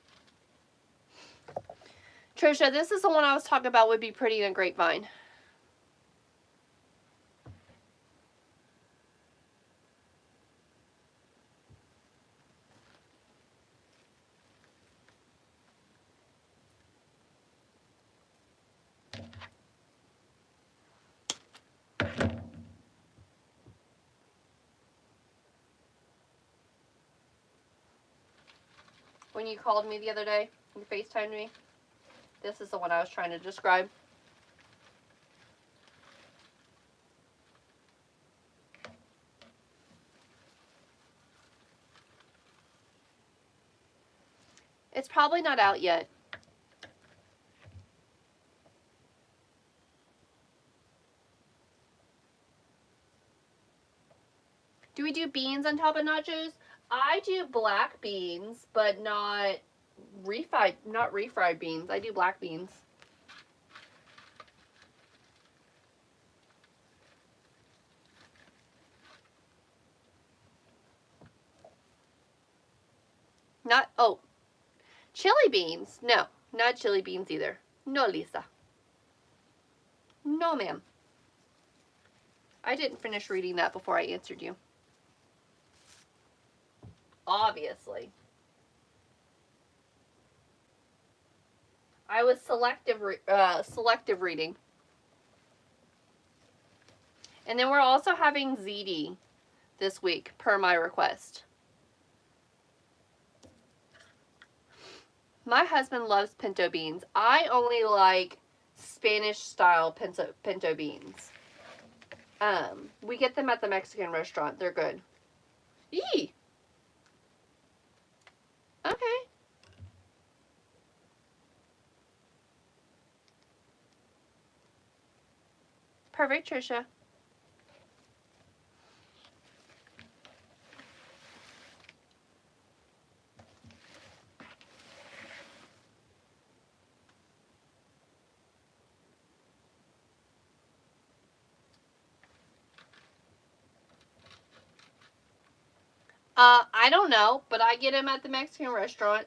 Trisha, this is the one I was talking about would be pretty in a grapevine. When you called me the other day, you FaceTimed me, this is the one I was trying to describe. It's probably not out yet. Do we do beans on top of nachos? I do black beans, but not refried beans. I do black beans. Chili beans. No, not chili beans either. No, Lisa. No, ma'am. I didn't finish reading that before I answered you. Obviously. I was selective reading. And then we're also having ziti this week, per my request. My husband loves pinto beans. I only like Spanish style pinto beans. We get them at the Mexican restaurant. They're good. Yee! Okay. Perfect, Trisha. I don't know, but I get them at the Mexican restaurant,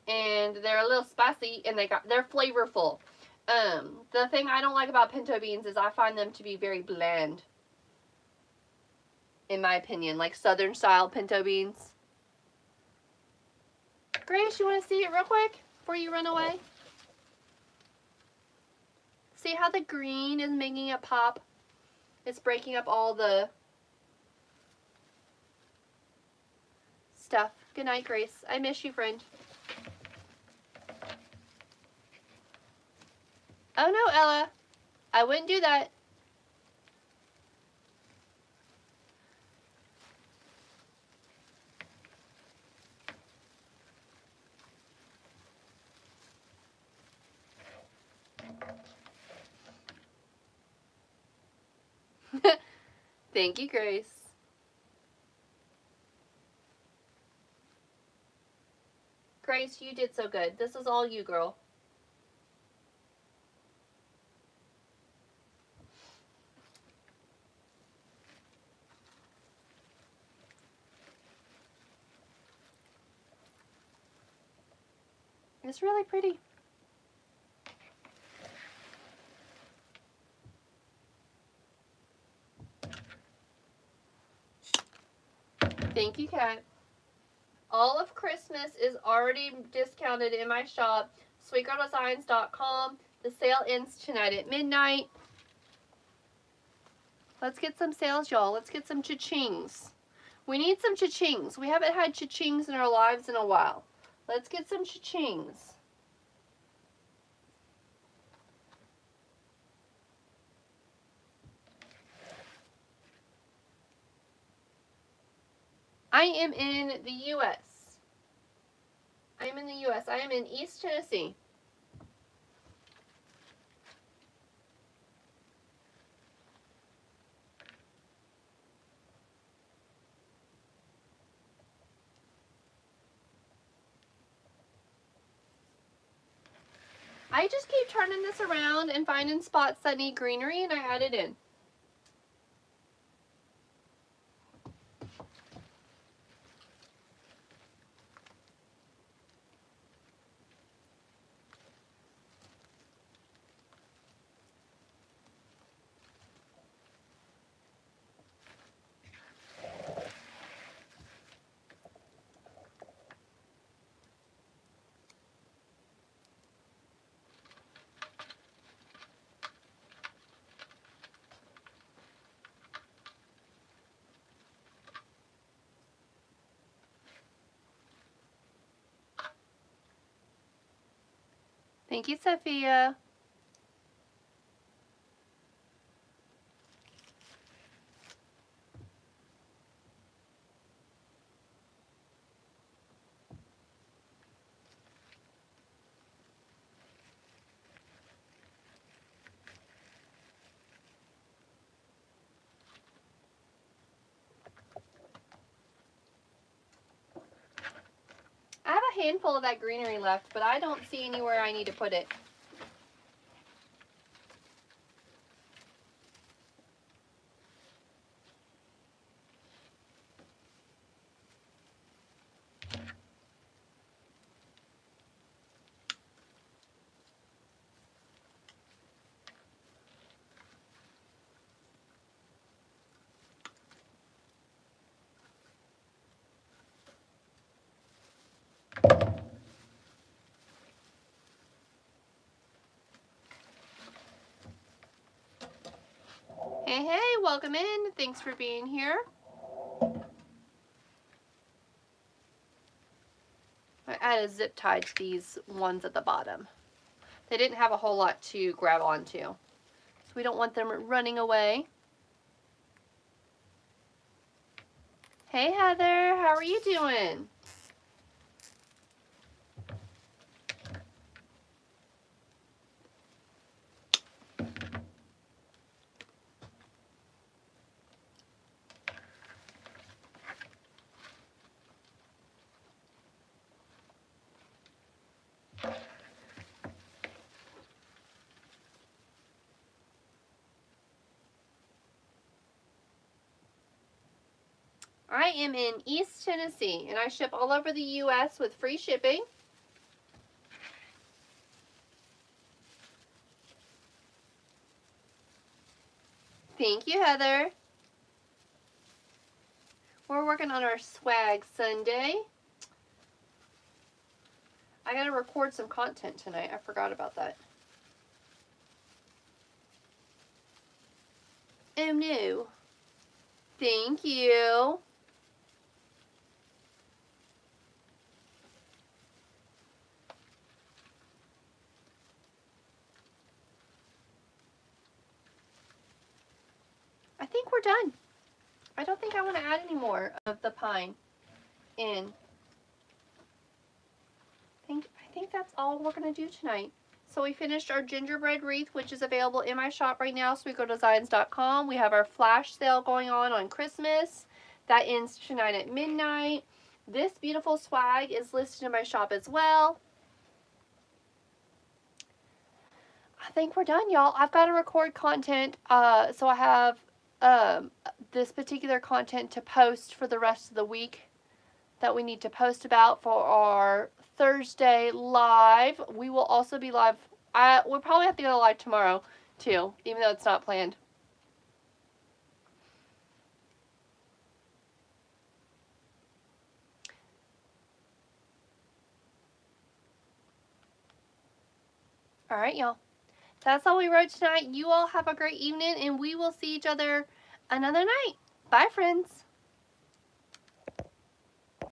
and they're a little spicy, and they're flavorful. The thing I don't like about pinto beans is I find them to be very bland, in my opinion, like Southern style pinto beans. Grace, you want to see it real quick before you run away? See how the green is making it pop? It's breaking up all the stuff. Good night, Grace. I miss you, friend. Oh no, Ella. I wouldn't do that. Thank you, Grace. Grace, you did so good. This is all you, girl. It's really pretty. Thank you, Kat. All of Christmas is already discounted in my shop, sweetgirldesigns.com. The sale ends tonight at midnight. Let's get some sales, y'all. Let's get some cha-chings. We need some cha-chings. We haven't had cha-chings in our lives in a while. Let's get some cha-chings. I am in the U.S. I am in the U.S. I am in East Tennessee. I just keep turning this around and finding spots that need greenery, and I add it in. Thank you, Sophia. I have a handful of that greenery left, but I don't see anywhere I need to put it. Hey, hey, welcome in. Thanks for being here. I added a zip tie to these ones at the bottom. They didn't have a whole lot to grab onto, so we don't want them running away. Hey, Heather, how are you doing? I am in East Tennessee, and I ship all over the U.S. with free shipping. Thank you, Heather. We're working on our swag Sunday. I gotta record some content tonight. I forgot about that. Oh no. Thank you. I think we're done. I don't think I want to add any more of the pine in. I think that's all we're going to do tonight. So we finished our gingerbread wreath, which is available in my shop right now. So we go to Zions.com. We have our flash sale going on Christmas. That ends tonight at midnight. This beautiful swag is listed in my shop as well. I think we're done, y'all. I've got to record content. So I have this particular content to post for the rest of the week that we need to post about for our Thursday live. We will also be live. We'll probably have to go live tomorrow too, even though it's not planned. All right, y'all. That's all we wrote tonight. You all have a great evening, and we will see each other another night. Bye, friends.